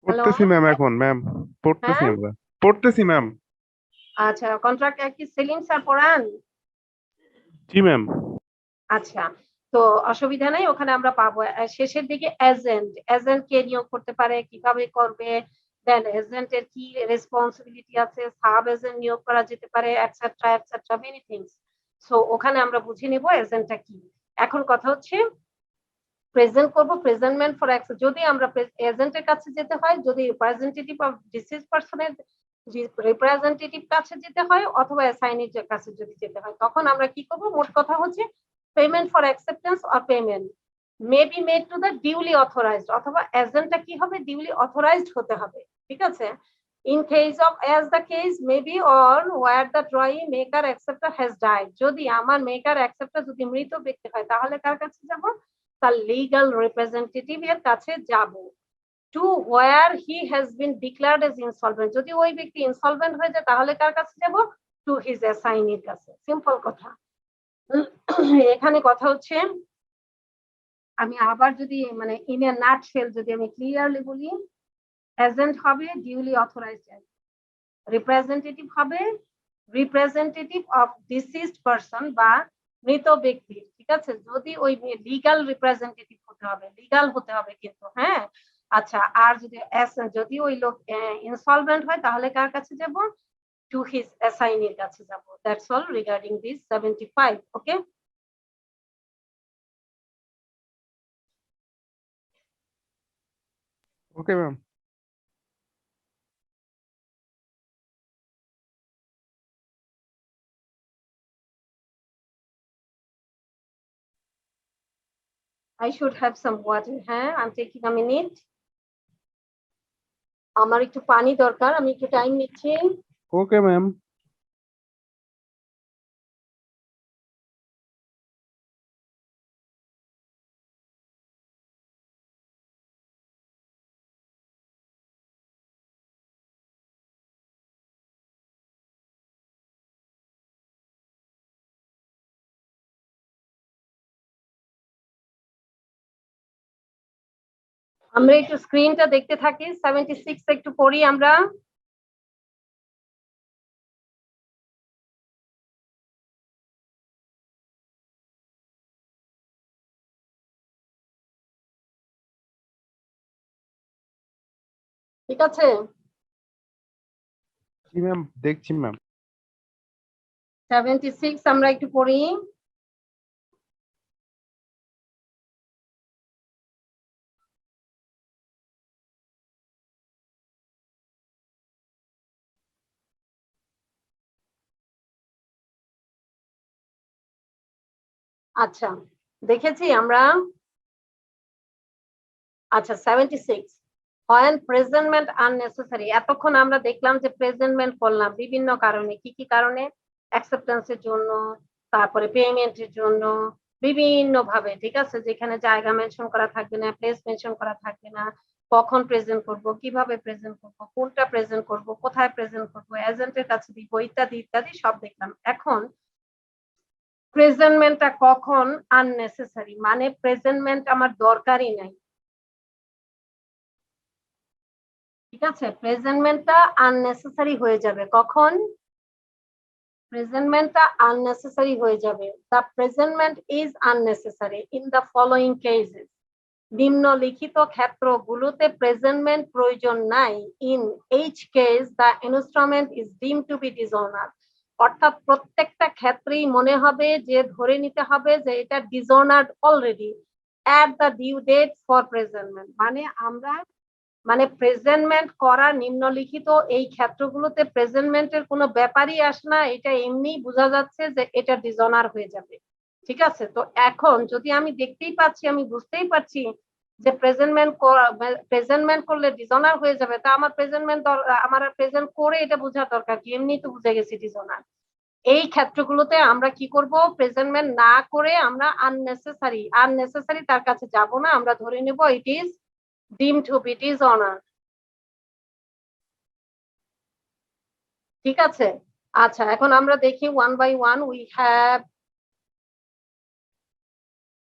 হ্যালো, পড়তেছি ম্যাম, এখন ম্যাম পড়তেছি, হ্যাঁ আমরা পড়তেছি ম্যাম। আচ্ছা, কন্ট্রাক্ট অ্যাক্ট কি সেলিম স্যার পড়ান? জি ম্যাম। আচ্ছা, তো অসুবিধা নাই, ওখানে আমরা পাবো। শেষের দিকে এজেন্ট, এজেন্ট কে নিয়োগ করতে পারে, কিভাবে করবে, দেন এজেন্টের কি রেসপন্সিবিলিটি আছে, সাব এজেন্ট নিয়োগ করা যেতে পারে, etcetera etcetera many things. So ওখানে আমরা বুঝে নিব এজেন্টটা কি। এখন কথা হচ্ছে প্রেজেন্ট করব, প্রেজেন্টমেন্ট ফর অ্যাক্সেস। যদি আমরা এজেন্টের কাছে যেতে হয়, যদি রিপ্রেজেন্টেটিভ অফ ডিসিজ পারসনের রিপ্রেজেন্টেটিভ কাছে যেতে হয়, অথবা অ্যাসাইনির কাছে যদি যেতে হয়, তখন আমরা কি করব? মোট কথা হচ্ছে payment for acceptance or payment may be made to the duly authorised, অথবা এজেন্টটা কি হবে? ডিউলি অথরাইজড হতে হবে। ঠিক আছে? In case of as the case may be or where the drawing maker acceptor has died, যদি আমার মেকার অ্যাকসেপ্টর যদি মৃত ব্যক্তি হয়, তাহলে কার কাছে যাব? তার লিগ্যাল রিপ্রেজেন্টেটিভ এর কাছে যাব। To where he has been declared as insolvent, যদি ওই ব্যক্তি ইনসলভেন্ট হয়ে যায়, তাহলে কার কাছে যাব? টু হিজ অ্যাসাইনির কাছে। সিম্পল কথা। এখানে কথা হচ্ছে, আমি আবার যদি মানে ইন এ নাটশেল যদি আমি ক্লিয়ারলি বলি, এজেন্ট হবে ডিউলি অথরাইজড, রিপ্রেজেন্টেটিভ হবে রিপ্রেজেন্টেটিভ অফ ডিসিজড পারসন বা মৃত ব্যক্তি। ঠিক আছে? যদি ওই লিগ্যাল রিপ্রেজেন্টেটিভ হতে হবে, লিগ্যাল হতে হবে কিন্তু, হ্যাঁ। আচ্ছা, আর যদি ওই লোক ইনসলভেন্ট হয়, তাহলে কার কাছে যাব? টু হিজ অ্যাসাইনির কাছে যাব। That's all regarding this 75। Okay, okay ma'am. I should have some water. হ্যাঁ, I'm taking a minute. আমার একটু পানি দরকার, আমি একটু টাইম নিচ্ছি। Okay ma'am. আমরা একটু স্ক্রিনটা দেখতে থাকি। 76 একটু পড়ি আমরা। ঠিক আছে? জি ম্যাম, দেখছি ম্যাম। 76 আমরা একটু পড়ি। আচ্ছা, দেখেছি আমরা। আচ্ছা, 76 when presentment unnecessary। এতক্ষণ আমরা দেখলাম যে প্রেজেন্টমেন্ট করলাম বিভিন্ন কারণে। কি কি কারণে? অ্যাকসেপ্টেন্সের জন্য, তারপরে পেমেন্টের জন্য, বিভিন্ন ভাবে। ঠিক আছে? যেখানে জায়গা মেনশন করা থাকবে না, প্লেস মেনশন করা থাকবে না, কখন প্রেজেন্ট করব, কিভাবে প্রেজেন্ট করব, কোনটা প্রেজেন্ট করব, কোথায় প্রেজেন্ট করব, এজেন্টের কাছে দিব, ইত্যাদি ইত্যাদি সব দেখলাম। এখন প্রেজেন্টমেন্টটা কখন আননেসেসারি, মানে প্রেজেন্টমেন্ট আমার দরকারই নাই। ঠিক আছে? প্রেজেন্টমেন্টটা আননেসেসারি হয়ে যাবে কখন? প্রেজেন্টমেন্টটা আননেসেসারি হয়ে যাবে। The presentment is unnecessary in the following cases. নিম্নলিখিত ক্ষেত্রগুলোতে প্রেজেন্টমেন্ট প্রয়োজন নাই। In each case the instrument is deemed to be dishonour. অর্থাৎ প্রত্যেকটা ক্ষেত্রেই মনে হবে যে, ধরে নিতে হবে যে এটা dishonoured already at the due date for presentment. মানে আমরা প্রেজেন্টমেন্ট করা নিম্নলিখিত এই ক্ষেত্রগুলোতে প্রেজেন্টমেন্টের কোনো ব্যাপারই আসে না, এটা এমনি বোঝা যাচ্ছে যে এটা ডিসঅনার হয়ে যাবে। ঠিক আছে, তো এখন যদি আমি দেখতেই পাচ্ছি, আমি বুঝতেই পারছি যে প্রেজেন্টমেন্ট করলে ডিসঅনার হয়ে যাবে, তা আমার আমার প্রেজেন্ট করে এটা বোঝার দরকার কি, এমনি তো বুঝে গেছি ডিসঅনার। এই ক্ষেত্রগুলোতে আমরা কি করব, প্রেজেন্টমেন্ট না করে আমরা আননেসেসারি তার কাছে যাব না, আমরা ধরে নেব it is deemed to be dishonour. ঠিক আছে, আচ্ছা এখন আমরা দেখি one by one. We have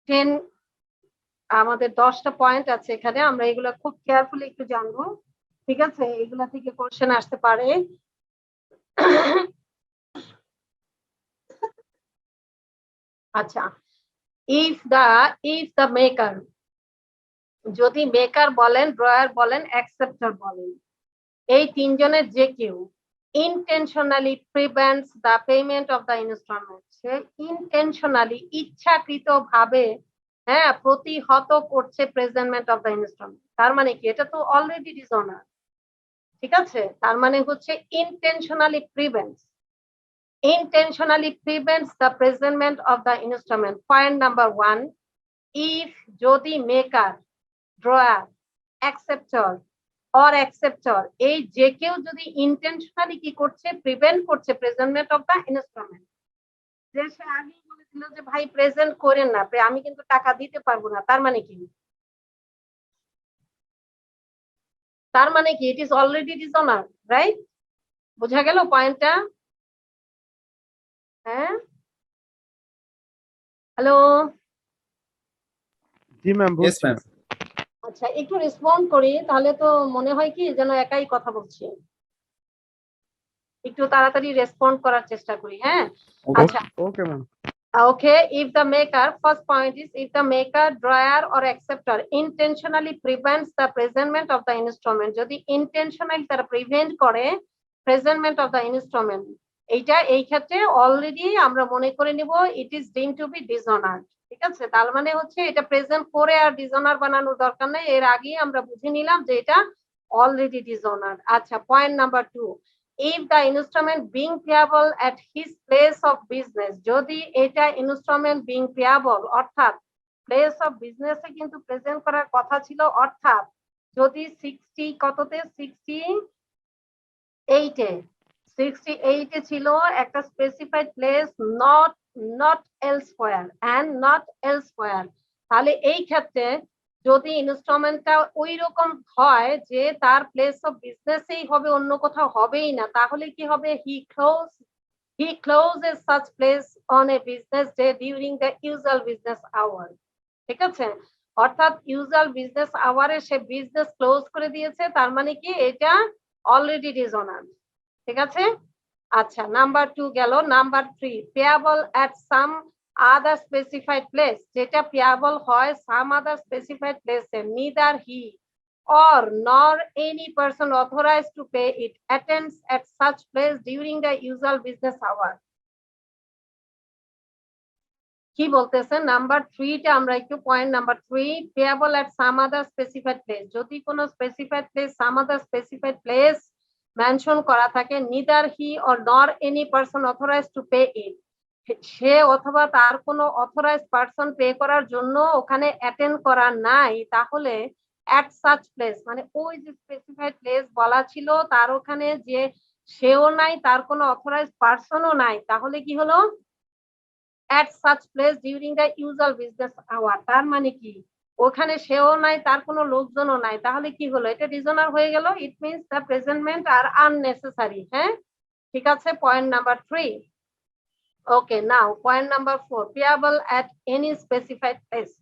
10, আমাদের 10টা পয়েন্ট আছে এখানে, আমরা এগুলো খুব কেয়ারফুলি একটু জানবো। ঠিক আছে, এগুলা থেকে কোশ্চেন আসতে পারে। আচ্ছা, ইফ দ্য মেকার, যদি মেকার বলেন, ড্রয়ার বলেন, অ্যাকসেপ্টর বলেন, এই তিনজনের যে কেউ intentionally prevents the payment of the instalment, সে ইনটেনশনালি ইচ্ছাকৃত ভাবে হ্যাঁ প্রতিহত করছে প্রেজেন্টমেন্ট অফ দ্য ইনস্টলমেন্ট, তার মানে কি, এটা তো অলরেডি ডিসঅনার। ঠিক আছে, তার মানে হচ্ছে intentionally prevents the presentment of the instrument. Point number 1, if যদি maker, drawer, acceptor or acceptor এই যে কেউ যদি ইন্টেনশনালি কি করছে, প্রিভেন্ট করছে প্রেজেন্টমেন্ট অফ দ্য ইনস্ট্রুমেন্ট, যে সে আগেই বলেছিল যে ভাই প্রেজেন্ট করেন না, আমি কিন্তু টাকা দিতে পারবো না, তার মানে কি, তার মানে কি it is already dishonour, right? বোঝা গেল পয়েন্টটা? হ্যাঁ, হ্যালো, জি ম্যাম, ইয়েস বুঝছি। ম্যাম। আচ্ছা একটু রেসপন্ড করি, তাহলে তো মনে হয় কি যেন একাই কথা বলছি। একটু তাড়াতাড়ি রেসপন্ড করার চেষ্টা করি। হ্যাঁ, আচ্ছা, okay ma'am. okay, if the maker, first point is if the maker, drawer or acceptor intentionally prevents the presentment of the instrument, যদি intentionally তারা prevent করে presentment of the instrument, এইটা এই ক্ষেত্রে অলরেডি আমরা মনে করে নিব it is deemed to be dishonored। ঠিক আছে, তার মানে হচ্ছে এটা প্রেজেন্ট করে আর ডিসঅনার বানানোর দরকার নেই, এর আগেই আমরা বুঝে নিলাম যে এটা অলরেডি ডিসঅনার। আচ্ছা, point number 2, if the instrument being payable at his place of business, যদি এটা ইনস্ট্রুমেন্ট being payable অর্থাৎ প্লেস অফ বিজনেসে কিন্তু প্রেজেন্ট করার কথা ছিল, অর্থাৎ যদি 60 কততে 68 ছিল একটা স্পেসিফাইড প্লেস, নট এলসওয়্যার, তাহলে এই ক্ষেত্রে যদি ইনস্টলমেন্টটা ওই রকম হয় যে তার প্লেস অফ বিজনেসেই হবে, অন্য কোথাও হবেই না, তাহলে কি হবে, he closes such place on a business day during the usual business hour। ঠিক আছে, অর্থাৎ ইউজুয়াল বিজনেস আওয়ারে সে বিজনেস ক্লোজ করে দিয়েছে, তার মানে কি এটা অলরেডি ডিসঅনার। ঠিক আছে, আচ্ছা নাম্বার 2 গেল। Number 3, payable at some other specified place, যেটা পেয়াবল হয় সাম আদার স্পেসিফাইড প্লেসে, neither he or nor any person authorized to pay it attends at such place during the usual business hour। কি বলতেছেন number 3 টা, আমরা একটু point number 3, payable at some other specified place, যদি কোনো specified place some other specified place mention করা থাকে, neither he or nor any person authorised to pay it, সে অথবা তার কোনো অথরাইজড পারসন পে করার জন্য ওখানে অ্যাটেন্ড করা নাই, তাহলে এট সাচ প্লেস মানে ওই যে স্পেসিফাইড প্লেস বলা ছিল তার ওখানে যে সেও নাই, তার কোনো অথরাইজড পারসনও নাই, তাহলে কি হলো, at such place during the usual business hour, তার মানে কি ওখানে সেও নাই, তার কোনো লোকজনও নাই, তাহলে কি হলো, এটা ডিসঅনার হয়ে গেল, it means the presentment are unnecessary. হ্যাঁ, ঠিক আছে, point number 3। Okay, now point number 4, payable at any specified place।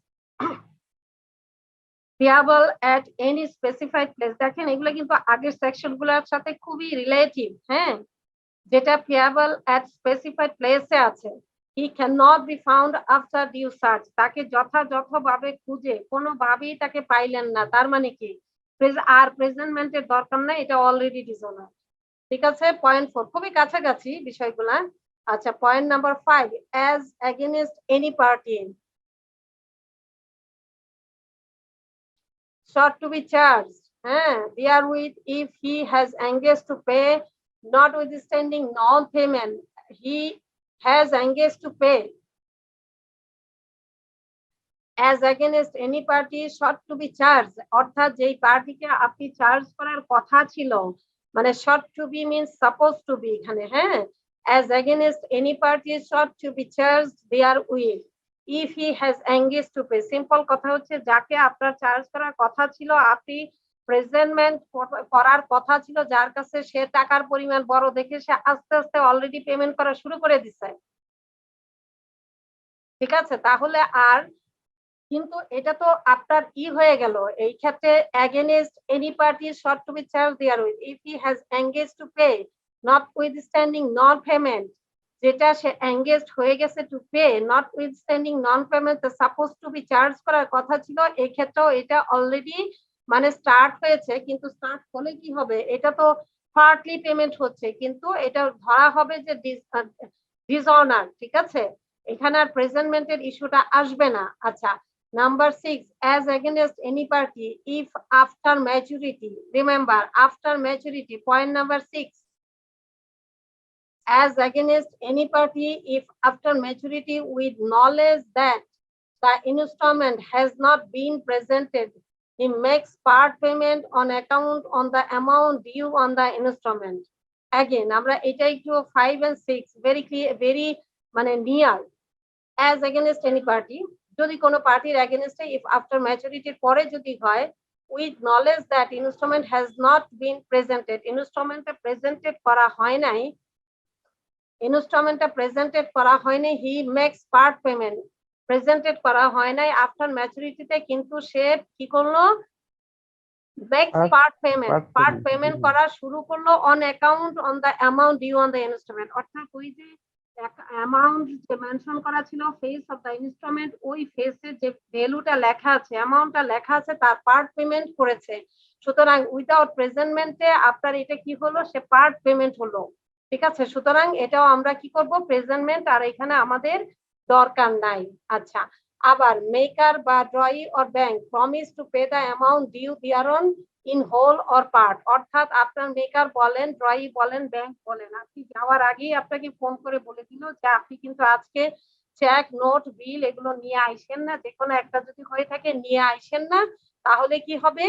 Payable at any specified place, দেখেন এগুলো কিন্তু আগের সেকশন গুলোর সাথে খুবই রিলেটিভ। হ্যাঁ, যেটা পেয়াবল at specified place-এ আছে, he cannot be found after due search, তাকে যথাযথভাবে খুঁজে কোনোভাবেই তাকে পাইলেন না, তার মানে কি আর প্রেজেন্টমেন্টের দরকার নাই, এটা অলরেডি ডিসঅনার। ঠিক আছে, পয়েন্ট 4 খুবই কাছাকাছি বিষয়গুলা। আচ্ছা, point number 5, as against any party short to be charged, হ্যাঁ, therewith if he has engaged to pay, notwithstanding non payment he has engaged to pay, as against any party short to be charged, অর্থাৎ যেই পার্টিকে আপনি charge করার কথা ছিল, মানে short to be means supposed to be এখানে, হ্যাঁ, as against any party short to be charged therewith if he has engaged to pay. Simple কথা হচ্ছে যাকে আপনার চার্জ করার কথা ছিল, আপনি প্রেজেন্টমেন্ট করার কথা ছিল, যার কাছে সে টাকার পরিমাণ বড় দেখে সে আস্তে আস্তে অলরেডি পেমেন্ট করা শুরু করে দিচ্ছে, ঠিক আছে? তাহলে আর কিন্তু এটা তো আপনার হয়ে গেল এই ক্ষেত্রে against any party short to be charged therewith if he has engaged to pay notwithstanding non payment, যেটা সে engaged হয়ে গেছে to pay notwithstanding non payment supposed to be charged করার কথা ছিল, এই ক্ষেত্রেও এটা অলরেডি মানে স্টার্ট হয়েছে, কিন্তু স্টার্ট হলে কি হবে, এটা তো পার্টলি পেমেন্ট হচ্ছে, কিন্তু এটা ধরা হবে যে ডিসঅনার, ঠিক আছে? এখানে আর প্রেজেন্টমেন্টের ইস্যুটা আসবে না। আচ্ছা, Number 6, as against any party if after maturity, remember after maturity, point number 6, as against any party if after maturity with knowledge that the installment has not been presented, he makes part payment on account on the amount due on the installment. Again, আমরা এটা একটু 5 and 6 very clear, very মানে near. As against any party, যদি কোনো পার্টির এগেইনস্টে if after ম্যাচুরিটির পরে যদি হয় with knowledge that instalment has not been presented, ইনস্টলমেন্টটা প্রেজেন্টেড করা হয় নাই, ইনস্টলমেন্টটা প্রেজেন্টেড করা হয়নি, he makes part payment, presented করা হয় নাই আফটার ম্যাচুরিটিতে, কিন্তু সে কি করলো, মেক্স পার্ট পেমেন্ট করা শুরু করলো on account on the amount due on the instalment, অর্থাৎ ওই যে অ্যামাউন্ট যে মেনশন করা ছিল ফেস অফ দ্য ইনস্টলমেন্ট, ওই ফেসে যে ভ্যালুটা লেখা আছে, অ্যামাউন্টটা লেখা আছে, তার পার্ট পেমেন্ট করেছে। সুতরাং উইদাউট প্রেজেন্টমেন্টে আপনার এটা কি হলো, সে পার্ট পেমেন্ট হলো, ঠিক আছে? সুতরাং এটাও আমরা কি করব, প্রেজেন্টমেন্ট আর এখানে আমাদের দরকার নাই। আচ্ছা, আবার মেকার বা drawee or bank promise to pay the amount due thereon in whole or part, অর্থাৎ আপনার মেকার বলেন, ড্রয়ি বলেন, ব্যাংক বলেন, আপনি যাওয়ার আগেই আপনাকে ফোন করে বলে দিল যে আপনি কিন্তু আজকে চেক, নোট, বিল এগুলো নিয়ে আইসেন না, যে কোনো একটা যদি হয়ে থাকে নিয়ে আইসেন না, তাহলে কি হবে,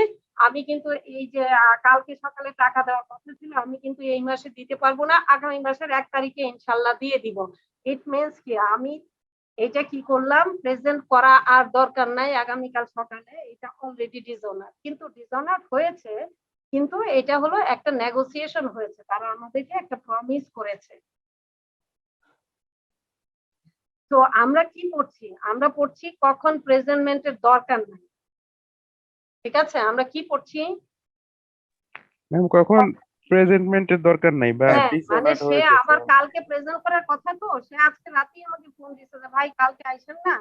আমি কিন্তু এই যে কালকে সকালে টাকা দেওয়ার কথা ছিল আমি কিন্তু এই মাসে দিতে পারবো না, আগামী মাসের 1 তারিখে ইনশাল্লাহ দিয়ে দিব। ইট মিনস কি আমি এটা কি করলাম, প্রেজেন্ট করা আর দরকার নাই, আগামীকাল সকালে এটা অলরেডি ডিসঅনার, কিন্তু ডিসঅনার হয়েছে, কিন্তু এটা হলো একটা নেগোসিয়েশন হয়েছে, তারা আমাদেরকে একটা প্রমিস করেছে। তো আমরা কি পড়ছি, আমরা পড়ছি কখন প্রেজেন্টমেন্টের দরকার নাই, ঠিক আছে? আমরা কি পড়ছি, ম্যাম কখন প্রেজেন্টমেন্টের দরকার নাই বা মানে সে আবার কালকে প্রেজেন্ট করার কথা, তো সে আজকে রাতেই আমাকে ফোন দিয়েছে যে ভাই কালকে আইসেন না,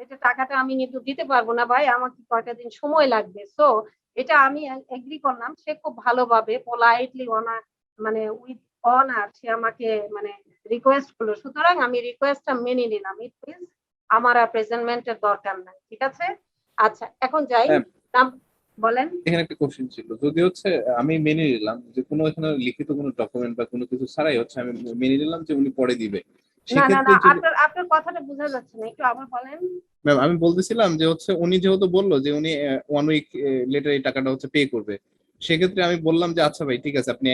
এটা টাকাটা আমি কিন্তু দিতে পারবো না ভাই, আমাকে কয়টা দিন সময় লাগবে। সো এটা আমি এগ্রি করলাম, সে খুব ভালোভাবে পোলাইটলি অনার মানে উইথ অনার সে আমাকে মানে রিকোয়েস্ট করলো, সুতরাং আমি রিকোয়েস্টটা মেনে নিলাম, ইট মিনস আমার আর প্রেজেন্টমেন্টের দরকার নাই, ঠিক আছে? আচ্ছা, এখন যাই, বলেন। এখানে একটা কোশ্চেন ছিল, যদি হচ্ছে আমি মেনে নিলাম যে কোনো এখানে লিখিত কোনো ডকুমেন্ট বা কোনো কিছু ছাড়াই হচ্ছে আমি মেনে নিলাম যে উনি পরে দিবে, না না সেক্ষেত্রে না, আপনার কথাটা বোঝা যাচ্ছে না, একটু আবার বলেন। ম্যাম আমি বলতেছিলাম যে হচ্ছে উনি যেহেতু বললো যে উনি 1 উইক লেটার এই টাকাটা হচ্ছে পে করবে, সেক্ষেত্রে আমি বললাম যে আচ্ছা ভাই ঠিক আছে আপনি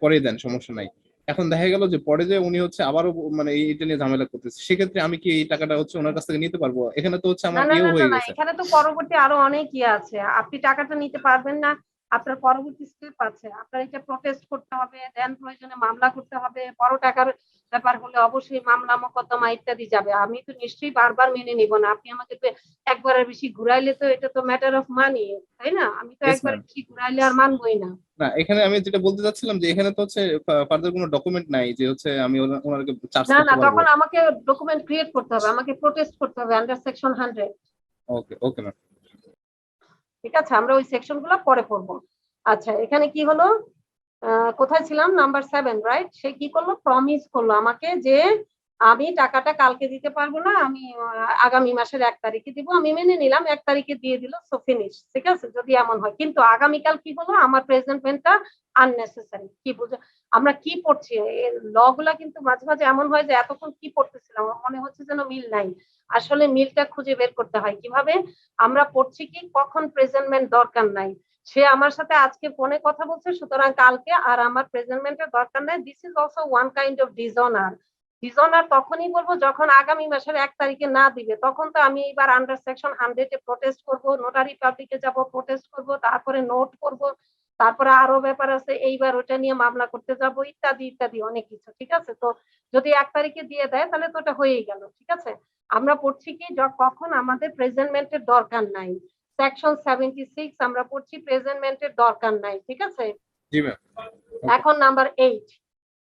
পরে দেন, সমস্যা নাই। এখন দেখা গেল যে পরে যে উনি হচ্ছে আবারও মানে এইটা নিয়ে ঝামেলা করতেছে, সেক্ষেত্রে আমি কি এই টাকাটা হচ্ছে ওনার কাছ থেকে নিতে পারবো? এখানে তো হচ্ছে না আমার না ইয়েও না হয়ে না, গেছে। এখানে তো পরবর্তী আরো অনেক আছে, আপনি টাকাটা নিতে পারবেন না, আপনার পরবর্তী স্টেপ আছে, আপনার এটা প্রটেস্ট করতে হবে, দেন প্রয়োজনে মামলা করতে হবে, বড় টাকার ব্যাপার হলে অবশ্যই মামলা মোকদ্দমা ইত্যাদি যাবে। আমি তো নিশ্চয়ই বারবার মেনে নিব না, আপনি আমাকে একবারের বেশি ঘুরাইলে তো এটা তো ম্যাটার অফ মানি, তাই না? আমি তো একবার বেশি ঘুরাইলে আর মানবই না। না, এখানে আমি যেটা বলতে চাচ্ছিলাম যে এখানে তো হচ্ছে ফার্দার কোনো ডকুমেন্ট নাই যে হচ্ছে আমি ওনাকে চার্জ না করতে না, পারবো। তখন আমাকে ডকুমেন্ট ক্রিয়েট করতে হবে, আমাকে প্রটেস্ট করতে হবে আন্ডার সেকশন 100। ওকে ওকে ম্যাম, ঠিক আছে, আমরা ওই সেকশন গুলো পরে পড়বো। আচ্ছা, এখানে কি হলো, কোথায় ছিলাম, নাম্বার 7, রাইট? সে কি করলো, প্রমিস করলো আমাকে যে আমি টাকাটা কালকে দিতে পারবো না, আমি আগামী মাসের 1 তারিখে দিব। আমি মেনে নিলাম, 1 তারিখে দিয়ে দিল, সো ফিনিশ, ঠিক আছে? যদি এমন হয়, কিন্তু আগামীকাল কি হলো, আমার প্রেজেন্টমেন্টটা আননেসেসারি। কি বুঝে আমরা কি পড়ছি, ল গুলা কিন্তু মাঝে মাঝে এমন হয় যে এতক্ষণ কি পড়তেছিলাম মনে হচ্ছে যেন মিল নাই। আসলে মিলটা খুঁজে বের করতে হয় কিভাবে? আমরা পড়ছি কি কখন প্রেজেন্টমেন্ট দরকার নাই। সে আমার সাথে আজকে ফোনে কথা বলছে, সুতরাং কালকে আর আমার প্রেজেন্টমেন্টের দরকার নাই। This is also one kind of dishonour. Dishonour তখনই বলবো যখন আগামী মাসের 1 তারিখে না দিবে, তখন তো আমি এবার আন্ডার সেকশন 100 এ প্রটেস্ট করব, নোটারি পাবলিকে যাব, প্রটেস্ট করব, তারপরে নোট করব, তারপরে আরো ব্যাপার আছে, এইবার ওটা নিয়ে মামলা করতে যাব, ইত্যাদি ইত্যাদি অনেক কিছু। ঠিক আছে? তো যদি 1 তারিখে দিয়ে দেয় তাহলে তো ওটা হয়েই গেল। ঠিক আছে? আমরা পড়ছি কি কখন আমাদের প্রেজেন্টমেন্টের দরকার নাই। সেকশন 76 আমরা পড়ছি প্রেজেন্টমেন্টের দরকার নাই। ঠিক আছে? জি ম্যাম। এখন নাম্বার 8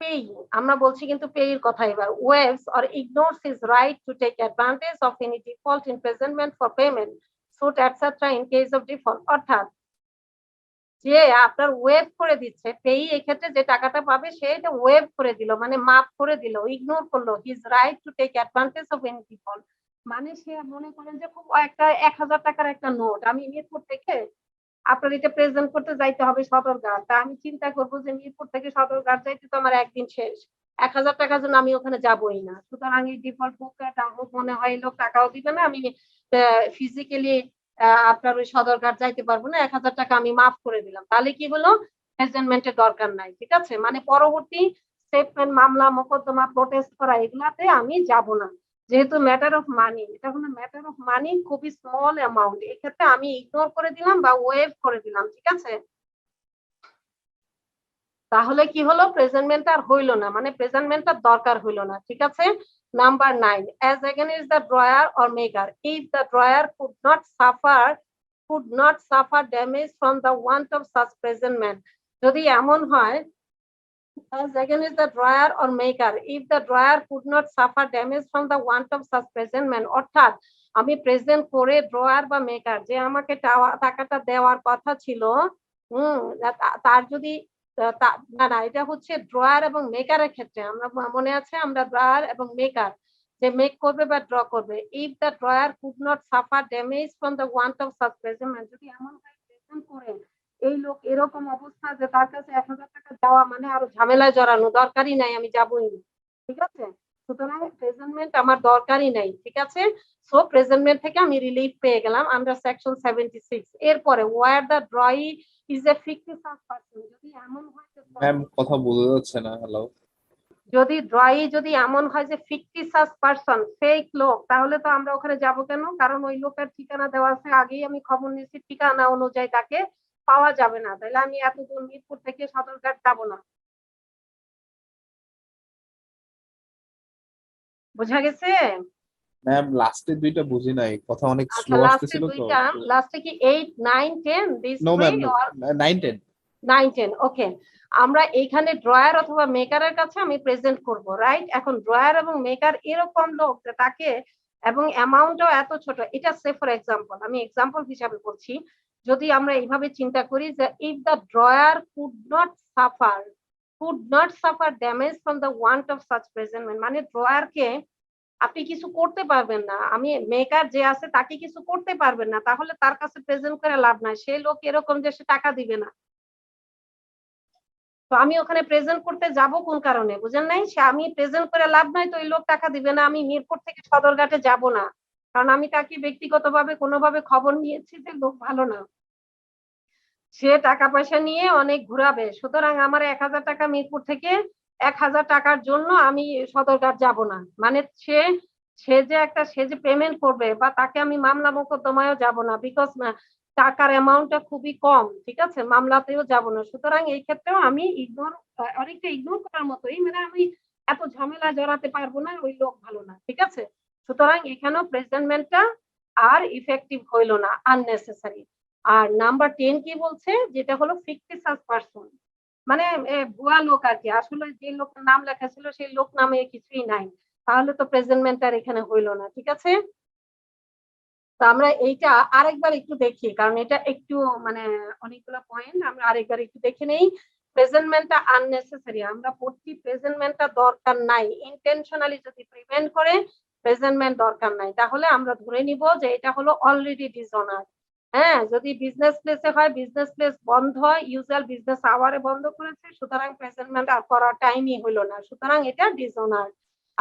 pay, আমরা বলছি কিন্তু pay এর কথা এবার। waives or ignores his right to take advantage of any default in presentment for payment, suit etc. in case of default, অর্থাৎ যে আপনার ওয়েভ করে দিচ্ছে, পেই এক্ষেত্রে যে টাকাটা পাবে সে এটা ওয়েভ করে দিল, মানে মাফ করে দিল, ইগনোর করলো his right to take advantage of any default. মানে সে মনে করেন যে খুব একটা 1000 টাকার একটা নোট আমি মিরপুর থেকে আপনার এটা প্রেজেন্ট করতে যাইতে হবে সদরঘাট, তা আমি চিন্তা করবো যে মিরপুর থেকে সদরঘাট যাইতে তো আমার একদিন শেষ, 1000 টাকার জন্য আমি ওখানে যাবোই না। সুতরাং এই ডিফল্ট বুকটা মনে হয় লোক টাকাও দিবে না, আমি ফিজিক্যালি আপনার ওই সদরঘাট যাইতে পারবো না, 1000 টাকা আমি মাফ করে দিলাম। তাহলে কি হলো? প্রেজেন্টমেন্টের দরকার নাই। ঠিক আছে? মানে পরবর্তী স্টেটমেন্ট, মামলা, মোকদ্দমা, প্রোটেস্ট করা এগুলাতে আমি যাব না। যেহেতু ম্যাটার অফ মানি, এটা হলো ম্যাটার অফ মানি, খুবই স্মল অ্যামাউন্ট, এক্ষেত্রে আমি ইগনোর করে দিলাম বা ওয়েভ করে দিলাম। ঠিক আছে? তাহলে কি হলো? প্রেজেন্টমেন্ট আর হইলো না, মানে প্রেজেন্টমেন্টটার দরকার হইলো না। ঠিক আছে? Number 9, as against the drawer or maker, if the drawer could not suffer damage from the want of such presentment, যদি এমন হয় as against the drawer or maker, if the drawer could not suffer damage from the want of such presentment, অর্থাৎ আমি present করে drawer বা maker যে আমাকে টাকাটা দেওয়ার কথা ছিল, তার যদি না না, এটা হচ্ছে ড্রয়ার এবং মেকারের ক্ষেত্রে। আমরা মনে আছে আমরা ড্রয়ার এবং মেকার যে মেক করবে বা ড্র করবে। If the drawer could not suffer damage from the want of such presentment, যদি এমন প্রেজেন্ট করে এই লোক এরকম অবস্থা যে তার কাছে 1000 টাকা দেওয়া মানে আরো ঝামেলায় জড়ানো, দরকারই নাই, আমি যাবই না। ঠিক আছে? সুতরাং প্রেজেন্টমেন্ট আমার দরকারই নাই। ঠিক আছে? সো প্রেজেন্টমেন্ট থেকে আমি রিলিফ পেয়ে গেলাম আন্ডার সেকশন 76। এরপরে where the drawee is a fictitious person, যদি এমন হয় যে ম্যাম কথা বোঝা যাচ্ছে না। হ্যালো। যদি ড্রয়ি যদি এমন হয় যে ফিকটিশিয়াস পারসন, ফেক লোক, তাহলে তো আমরা ওখানে যাব কেন? কারণ ওই লোকের ঠিকানা দেওয়া আছে, আগেই আমি খবর নিয়েছি, ঠিকানা অনুযায়ী তাকে পাওয়া যাবে না। তাহলে আমি এত দূর মিরপুর থেকে সদরঘাট যাব না। বোঝা গেছে? ম্যাম লাস্টের দুইটা বুঝি নাই, কথা অনেক স্লো আচ্ছা, লাস্টে আসতেছিল তো। দুইটা, লাস্টে কি 8 9 10 দিস নো ম্যাম, 3 অর 9 10। 9 10? ওকে, আমরা এইখানে ড্রয়ার অথবা মেকারের কাছে আমি প্রেজেন্ট করব, রাইট? এখন ড্রয়ার এবং মেকার এরকম লোক যে তাকে, এবং অ্যামাউন্টও এত ছোট, এটা সে ফর এক্সাম্পল, আমি এক্সাম্পল হিসাবে বলছি, যদি আমরা এইভাবে চিন্তা করি যে if the drawer could not suffer damage from the want of such presentment, মানে ড্রয়ারকে আপনি কিছু করতে পারবেন না, আমি মেকার যে আছে তাকে কিছু করতে পারবেন না, তাহলে তার কাছে প্রেজেন্ট করে লাভ নাই, সে লোক এরকম যে সে টাকা দিবে না। তো আমি ওখানে প্রেজেন্ট করতে যাব কোন কারণে? বুঝেন নাই? সে আমি প্রেজেন্ট করে লাভ নাই, তো ওই লোক টাকা দিবে না, আমি মিরপুর থেকে সদরঘাটে যাব না, কারণ আমি তাকে ব্যক্তিগতভাবে কোনোভাবে খবর নিয়েছি যে লোক ভালো না, সে টাকা পয়সা নিয়ে অনেক ঘুরাবে। সুতরাং আমার 1000 টাকা মিরপুর থেকে 1000 টাকার জন্য আমি সদরঘাট যাব না, মানে সে যে পেমেন্ট করবে বা তাকে আমি মামলা মোকদ্দমায়ও যাব না, বিকজ টাকার অ্যামাউন্টটা খুবই কম। ঠিক আছে? মামলাতেও যাব না। সুতরাং এই ক্ষেত্রেও আমি ইগনোর, অনেকটা ইগনোর করার মতোই, মানে আমি এত ঝামেলা জড়াতে পারবো না, ওই লোক ভালো না। ঠিক আছে? সুতরাং এখানেও প্রেজেন্টমেন্টটা আর ইফেক্টিভ হইল না, আননেসেসারি। আর নাম্বার 10 কি বলছে? যেটা হলো ফিকটিশিয়াস পারসন, মানে ভুয়া লোক আর কি, আসলে যে লোকটার নাম লেখা ছিল সেই লোক নামে কিছুই নাই, তাহলে তো প্রেজেন্টমেন্ট আর এখানে হইলো না। ঠিক আছে? তো আমরা এইটা আরেকবার একটু দেখি, কারণ এটা একটু মানে অনেকগুলো পয়েন্ট, আমরা আরেকবার একটু দেখে নেই। প্রেজেন্টমেন্টটা আননেসেসারি, আমরা পড়ছি প্রেজেন্টমেন্টটা দরকার নাই, ইন্টেনশনালি যদি প্রিভেন্ট করে প্রেজেন্টমেন্ট দরকার নাই, তাহলে আমরা ধরে নিব যে এটা হলো অলরেডি ডিসঅনার। হ্যাঁ, যদি বিজনেস প্লেসে হয়, বিজনেস প্লেস বন্ধ হয়, ইউজুয়াল বিজনেস আওয়ারে বন্ধ করেছে, সুতরাং প্রেজেন্টমেন্ট আর করার টাইমই হলো না, সুতরাং এটা ডিসঅনার।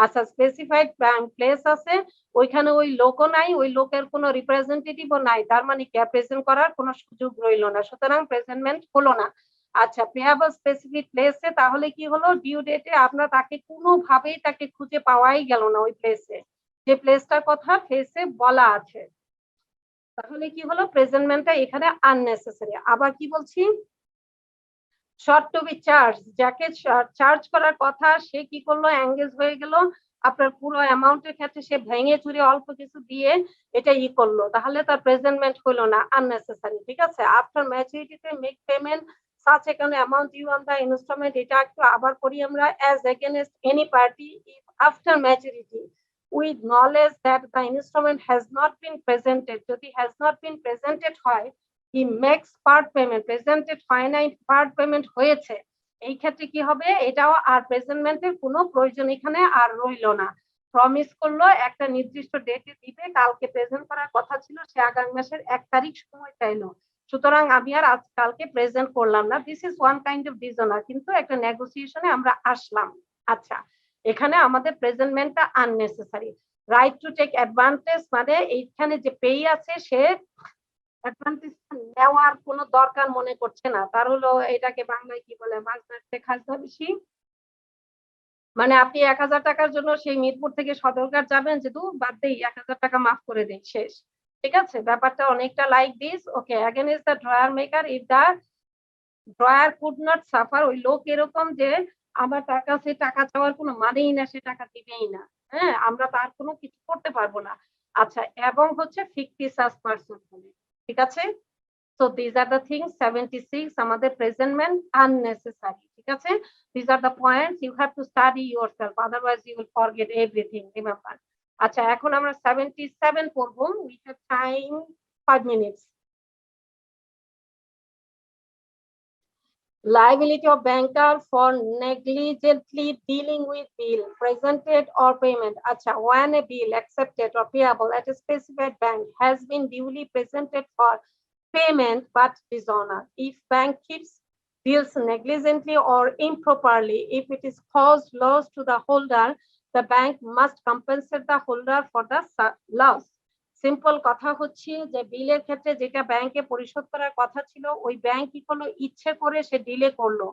আচ্ছা, স্পেসিফাইড প্লেস আছে, ওইখানে ওই লোকও নাই, ওই লোকের কোনো রিপ্রেজেন্টেটিভও নাই, তার মানে কি প্রেজেন্ট করার কোনো সুযোগ রইল না, সুতরাং প্রেজেন্টমেন্ট হলো না। আচ্ছা, পেয়াবল স্পেসিফিক প্লেসে তাহলে কি হলো, ডিউ ডেটে আপনার তাকে কোনোভাবেই তাকে খুঁজে পাওয়াই গেল না ওই প্লেসে, যে প্লেসটার কথা প্লেসে বলা আছে, তাহলে কি হলো, প্রেজেন্টমেন্টটা এখানে আননেসেসারি। আবার কি বলছি, শর্ট টু বি চার্জ, যাকে চার্জ করার কথা সে কি করলো, এঙ্গেজ হয়ে গেল, আপনার পুরো অ্যামাউন্টের ক্ষেত্রে সে ভেঙে চুরে অল্প কিছু দিয়ে এটা করলো, তাহলে তার প্রেজেন্টমেন্ট হলো না, আননেসেসারি। ঠিক আছে, আফটার ম্যাচুরিটিতে make payment such a kind of amount due on the instrument, এটা একটু আবার করি আমরা, as against any party if after maturity with knowledge that the instrument has not been presented, যদি has not been presented হয়, he makes part payment, presented finite part payment হয়েছে, এই ক্ষেত্রে কি হবে, এটাও আর প্রেজেন্টমেন্টের কোনো প্রয়োজন এখানে আর রইল না। প্রমিস করলো একটা নির্দিষ্ট ডেটে দিবে, কালকে প্রেজেন্ট করার কথা ছিল, সে আগামী মাসের 1 তারিখ সময় চাইলো, সুতরাং আমি আর আজকালকে প্রেজেন্ট করলাম না। This is one kind of dishonour, কিন্তু একটা নেগোসিয়েশনে আমরা আসলাম। আচ্ছা, এখানে আমাদের প্রেজেন্টমেন্টটা unnecessary. Right to take advantage, মানে এইখানে যে পেই আছে সে অ্যাডভান্টেজ নেওয়ার কোনো দরকার মনে করছে না, তার হলো এটাকে বাংলায় কি বলে, মাছ ধরতে খাজনা বেশি, মানে আপনি 1000 টাকার জন্য সেই মিরপুর থেকে সদরঘাট যাবেন, যে দূর বাদ দেই, 1000 টাকা মাফ করে দেই, শেষ। ঠিক আছে, ব্যাপারটা অনেকটা like this. Okay, again is the drawer maker if the drawer could not suffer, ওই লোক এরকম যে আমার তার কাছে টাকা চাওয়ার কোনো মানেই না, সে টাকা দিবেই না, হ্যাঁ, আমরা তার কোনো কিছু করতে পারবো না। আচ্ছা, এবং হচ্ছে ফিকটিসাস পারসন হলে, ঠিক আছে। So these are the things 76 আমাদের প্রেজেন্টমেন্ট unnecessary, ঠিক আছে। These are the points you have to study yourself, otherwise you will forget everything, remember. আচ্ছা, এখন আমরা 77 পড়বো, we have time 5 minutes. Liability of banker for negligently dealing with bill presented or payment. Acha, when a bill accepted or payable at a specified bank has been duly presented for payment but dishonor, if bank keeps bills negligently or improperly, if it is caused loss to the holder, the bank must compensate the holder for the loss. Simple কথা হচ্ছে যে বিলের ক্ষেত্রে যেটা ব্যাংকে পরিশোধ করার কথা ছিল, ওই ব্যাংক কি করলো, ইচ্ছে করে সে ডিলে করলো,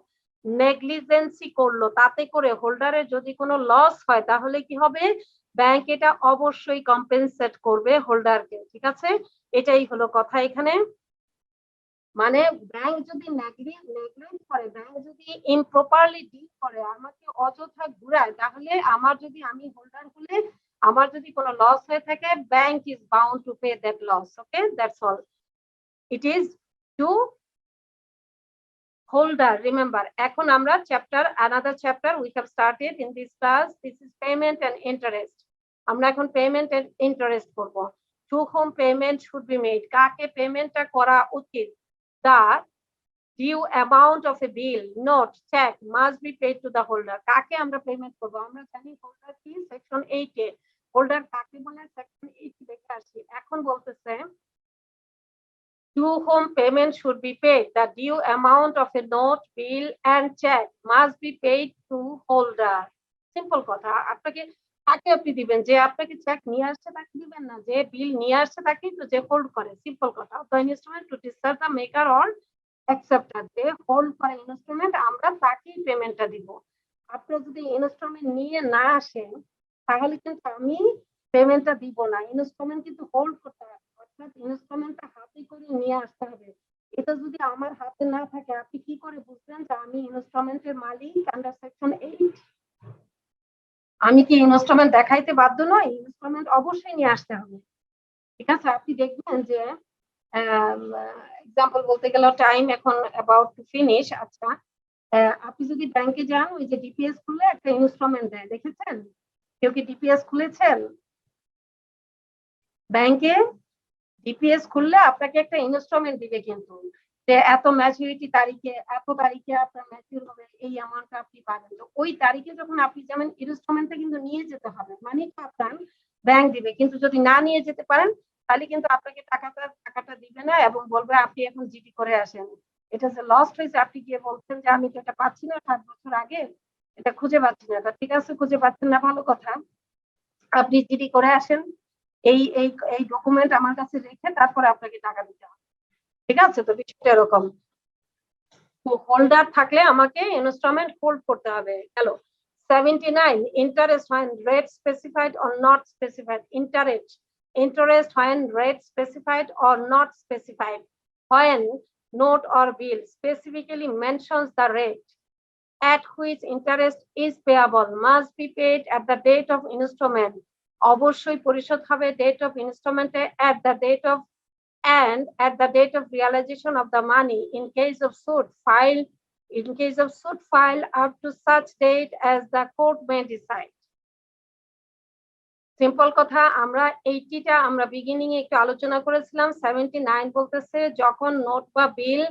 নেগলিজেন্সি করলো, তাতে করে হোল্ডারের যদি কোনো লস হয় তাহলে কি হবে, ব্যাংক এটা অবশ্যই কম্পেনসেট করবে হোল্ডারকে। ঠিক আছে, এটাই হলো কথা এখানে। মানে ব্যাংক যদি নেগলেক্ট করে, ব্যাংক যদি ইমপ্রপারলি ডিল করে, আমাকে অযথা ঘুরায়, তাহলে আমার যদি, আমি হোল্ডার হলে আমার যদি কোনো লস হয়ে থাকে, bank is bound to pay that loss. Okay, that's all. It is to holder, remember. এখন আমরা chapter, another chapter we have started in this class, this is payment and interest. আমরা এখন পেমেন্ট এন্ড ইন্টারেস্ট করব। To whom payment should be made, কাকে পেমেন্টটা করা উচিত। The due amount of a bill, note, check must be paid to the holder. কাকে আমরা payment করব, আমরা জানি হোল্ডার কি, সেকশন 8 এ হোল্ডার কাকে বলে, সেকশন 8 দেখে আসি। এখন বলতেছে to whom payment should be paid, the due amount of a note, bill and check must be paid to holder. Simple কথা, আপনাকে কাকে আপনি দিবেন, যে আপনাকে চেক নিয়ে আসছে তাকে দিবেন না, যে বিল নিয়ে আসছে তাকে, তো যে হোল্ড করে। সিম্পল কথা, the instrument to discharge the maker or acceptor, যে হোল্ড করে ইনস্ট্রুমেন্ট, আমরা তাকেই পেমেন্টটা দিব। আপনি যদি ইনস্ট্রুমেন্ট নিয়ে না আসেন তাহলে কিন্তু আমি পেমেন্টটা দিব না। ইনস্ট্রুমেন্ট কিন্তু হোল্ড করতে হবে, অর্থাৎ ইনস্ট্রুমেন্টটা হাতে করে নিয়ে আসতে হবে। এটা যদি আমার হাতে না থাকে, আপনি কি করে বুঝবেন যে আমি ইনস্ট্রুমেন্টের মালিক আন্ডার সেকশন 8? আমি কি ইনস্ট্রুমেন্ট দেখাইতে বাধ্য নই? ইনস্ট্রুমেন্ট অবশ্যই নিয়ে আসতে হবে। ঠিক আছে, আপনি দেখবেন যে এক্সাম্পল বলতে গেলে টাইম এখন অ্যাবাউট টু ফিনিশ। আচ্ছা, আপনি যদি ব্যাংকে যান, ওই যে ডিপিএস খুলে একটা ইনস্ট্রুমেন্ট দেয়, দেখেছেন? কেউ কি ডিপিএস খুলেছেন? ব্যাংকে ডিপিএস খুললে আপনাকে একটা ইনস্ট্রুমেন্ট দিবে, কিন্তু যে এত ম্যাচুরিটি তারিখে, এত তারিখে আপনার ম্যাচিউর হবে, এই অ্যামাউন্টটা আপনি পাবেন। তো ওই তারিখে যখন আপনি যাবেন, ইনস্ট্রুমেন্টটা কিন্তু নিয়ে যেতে হবে, মানে আপনার ব্যাংক দিবে। কিন্তু যদি না নিয়ে যেতে পারেন তাহলে কিন্তু আপনাকে টাকাটা দিবে না এবং বলবে আপনি এখন জিডি করে আসেন। এটা যে লস্ট হয়েছে, আপনি গিয়ে বলছেন যে আমি তো এটা পাচ্ছি না 7 বছর আগে, এটা খুঁজে পাচ্ছি না, ঠিক আছে, খুঁজে পাচ্ছেন না, ভালো কথা। আপনি জিডি করে আসেন, এই এই এই ডকুমেন্ট আমার কাছে রেখে তারপরে আপনাকে টাকা দিতে হবে, ঠিক আছে? তো বিষয়টা এরকম, হোল্ডার থাকলে আমাকে ইনস্টলমেন্ট হোল্ড করতে হবে। গেল 79, interest when rate specified or not specified. Interest when rate specified or not specified. When note or bill specifically mentions the rate at which interest is payable must be paid at the date of installment. অবশ্যই পরিশোধ হবে date of installment at the date of and at the date of realization of the money in case of suit filed up to such date as the court may decide. Simple কথা, আমরা 80টা আমরা beginning এ একটু আলোচনা করেছিলাম। 79 বলতেছে যখন note বা বিল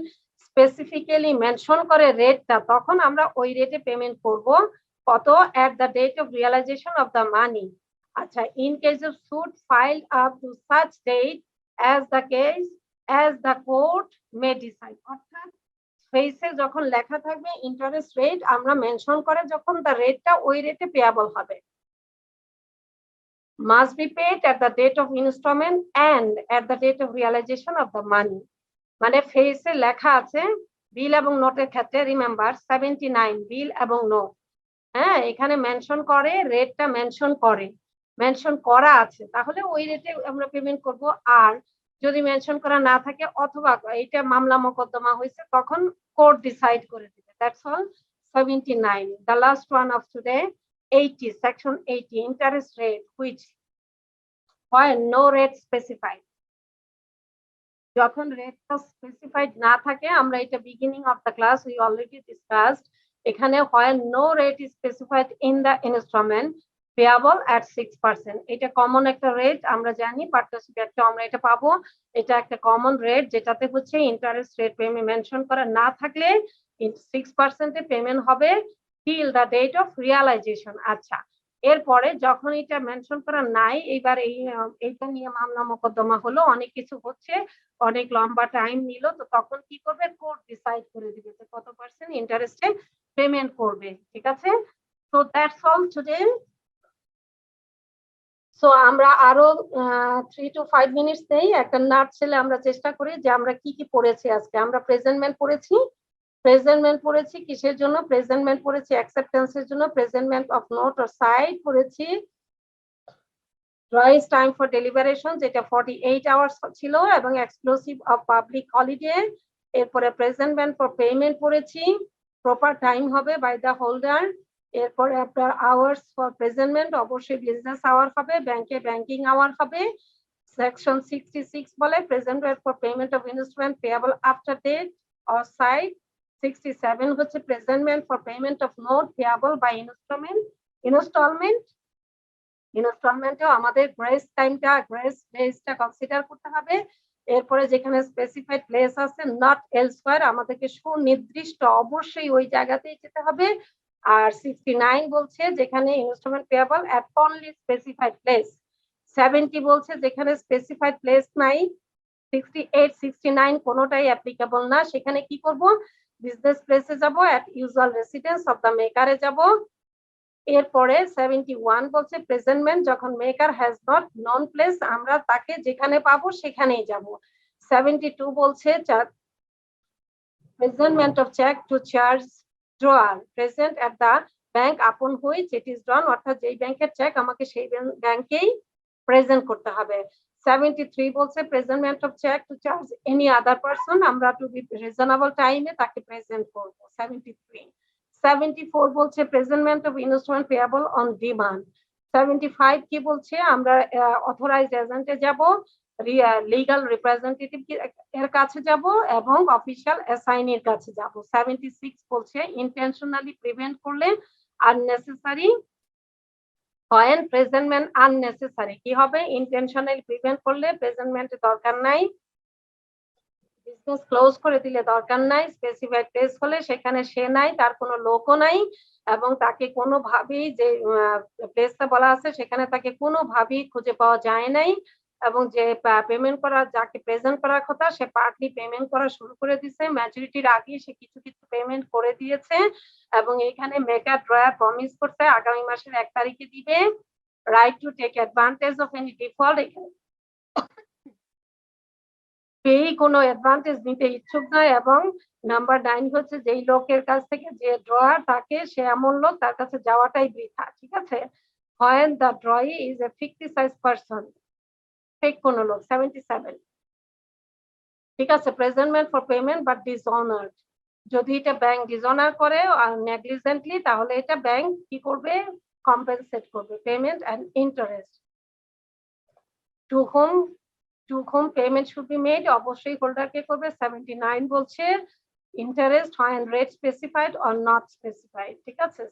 specifically mention করে রেটটা, তখন আমরা ওই রেটে পেমেন্ট করব। কত? At the date of realisation of the money. আচ্ছা, in case of suit filed up to such date as the court may decide. অর্থাৎ ফেসে যখন লেখা থাকবে ইন্টারেস্ট রেট, আমরা মেনশন করে যখন দা রেটটা ওই রেটে পেয়াবল হবে। must be paid at the date of installment and at the date of realization of the money. মানে ফেসে লেখা আছে বিল এবং নোটের ক্ষেত্রে, রিমেম্বার 79 বিল এবং নোট, হ্যাঁ, এখানে মেনশন করে রেটটা মেনশন করা আছে, তাহলে ওই রেটে আমরা পেমেন্ট করব। আর যদি মেনশন করা না থাকে অথবা এটা মামলা মোকদ্দমা হয়েছে, তখন কোর্ট ডিসাইড করে দিবে। That's all. 79, the last one of today. 80, section 80, interest rate which when no rate specified. যখন রেটটা স্পেসিফাইড না থাকে, আমরা এটা beginning of the class we already discussed. এখানে when no rate is specified in the instrument payable at 6%, এটা common একটা rate, আমরা জানি পার্টনারশিপ অ্যাক্টে আমরা এটা পাবো। এটা একটা কমন রেট যেটাতে হচ্ছে ইন্টারেস্ট রেট পেমেন্ট মেনশন করা না থাকলে 6% এ পেমেন্ট হবে till the date of realization। আচ্ছা, এরপরে যখন এটা মেনশন করা নাই, এইবার এইটা নিয়ে মামলা মোকদ্দমা হলো, অনেক কিছু হচ্ছে, অনেক লম্বা টাইম নিল, তো তখন কি করবে? কোর্ট ডিসাইড করে দিবে যে কত পার্সেন্ট ইন্টারেস্টে পেমেন্ট করবে, ঠিক আছে? So that's all today. So আমরা আরো 3 to 5 মিনিটস নেই, একটা নাট ছেলে আমরা চেষ্টা করি যে আমরা কি কি পড়েছি আজকে। আমরা প্রেজেন্টমেন্ট পড়েছি কিসের জন্য? প্রেজেন্টমেন্ট পড়েছি অ্যাকসেপ্টেন্সের জন্য, presentment of note or side পড়েছি, rise time for deliberation যেটা 48 hours ছিল, এবং এক্সক্লুসিভ অফ পাবলিক হলিডে। এরপরে প্রেজেন্টমেন্ট ফর পেমেন্ট পড়েছি, প্রপার টাইম হবে বাই দ্য হোল্ডার। এরপরে আপনার আওয়ার্স ফর প্রেজেন্টমেন্ট, অবশ্যই বিজনেস আওয়ার হবে, ব্যাংকে ব্যাংকিং আওয়ার হবে। সেকশন 66 বলে presentment for payment of instalment payable after date or sight. 67 হচ্ছে presentment for payment of note payable by ইনস্টলমেন্টেও আমাদের গ্রেস ডেজটা কনসিডার করতে হবে। এরপরে যেখানে স্পেসিফাইড প্লেস আছে নট এলসওয়্যার, আমাদেরকে সুনির্দিষ্ট অবশ্যই ওই জায়গাতেই যেতে হবে। আর 69 বলছে যেখানে instalment payable at only specified place. 70 বলছে যেখানে স্পেসিফাইড প্লেস নাই। 68, 69 কোনোটাই অ্যাপ্লিকেবল না, সেখানে কি করব? বিজনেস প্লেসে যাব, at usual residence of the মেকারে যাব। এরপরে 71 বলছে প্রেজেন্টমেন্ট যখন maker has not known place, আমরা তাকে যেখানে পাবো সেখানেই যাব। 72 বলছে presentment of cheque to charge drawer present at the bank upon which it is drawn, অর্থাৎ যেই ব্যাংকের চেক আমাকে সেই ব্যাংকেই প্রেজেন্ট করতে হবে। 73 বলছে presentment of cheque to charge any other person, আমরা টু বি রিজনেবল টাইমে তাকে প্রেজেন্ট করব। 73 74 বলছে presentment of instalment payable on demand. 75 কি বলছে? আমরা অথরাইজড এজেন্টে যাব, লিগ্যাল রিপ্রেজেন্টেটিভ এর কাছে যাব এবং অফিশিয়াল অ্যাসাইনির কাছে যাব। 76 বলছে ইন্টেনশনালি প্রিভেন্ট করলে আননেসেসারি, when প্রেজেন্টমেন্ট আননেসেসারি কি হবে? ইন্টেনশনালি প্রিভেন্ট করলে প্রেজেন্টমেন্টের দরকার নাই, বিজনেস ক্লোজ করে দিলে দরকার নাই, স্পেসিফাইড প্লেস হলে সেখানে সে নাই, তার কোনো লোকও নাই, এবং তাকে কোনোভাবেই যে প্লেসটা বলা আছে সেখানে তাকে কোনোভাবেই খুঁজে পাওয়া যায় নাই, এবং যে পেমেন্ট করা যাকে প্রেজেন্ট করার কথা সে পার্টলি পেমেন্ট করা শুরু করে দিয়েছে, ম্যাচুরিটির আগে সে কিছু কিছু পেমেন্ট করে দিয়েছে এবং এখানে মেকার ড্রয়ার প্রমিস করছে আগামী মাসের 1 তারিখে দিবে। Right to take advantage of any default, এখানে পেই কোনো অ্যাডভান্টেজ নিতে ইচ্ছুক নয় এবং নাম্বার 9 হচ্ছে যেই লোকের কাছ থেকে যে ড্রয়ার তাকে সে এমন লোক তার কাছে যাওয়াটাই বৃথা। ঠিক আছে, when the drawee is a fictitious person, fake কোন লোক 77। ঠিক আছে, প্রেজেন্টমেন্ট ফর পেমেন্ট বাট ডিসঅনার্ড, যদি এটা ব্যাংক ডিসঅনার করে আর নেগলিজেন্টলি তাহলে এটা ব্যাংক কি করবে, কম্পেনসেট করবে payment and interest. To whom payment should be made, অবশ্যই হোল্ডারকে করবে। 79 বলছে ইন্টারেস্ট হয় rate specified or not specified. ঠিক আছে,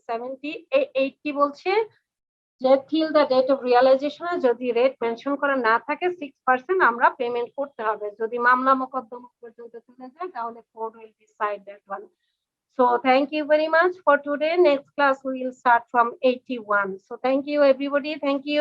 80 বলছে যে till the date of realization যদি রেট মেনশন করা না থাকে 6% আমরা পেমেন্ট করতে হবে। যদি মামলা মোকদ্দমা পর্যন্ত চলে যায় তাহলে court will decide that one. So thank you very much for today. Next class we will start from 81. So thank you everybody. Thank you.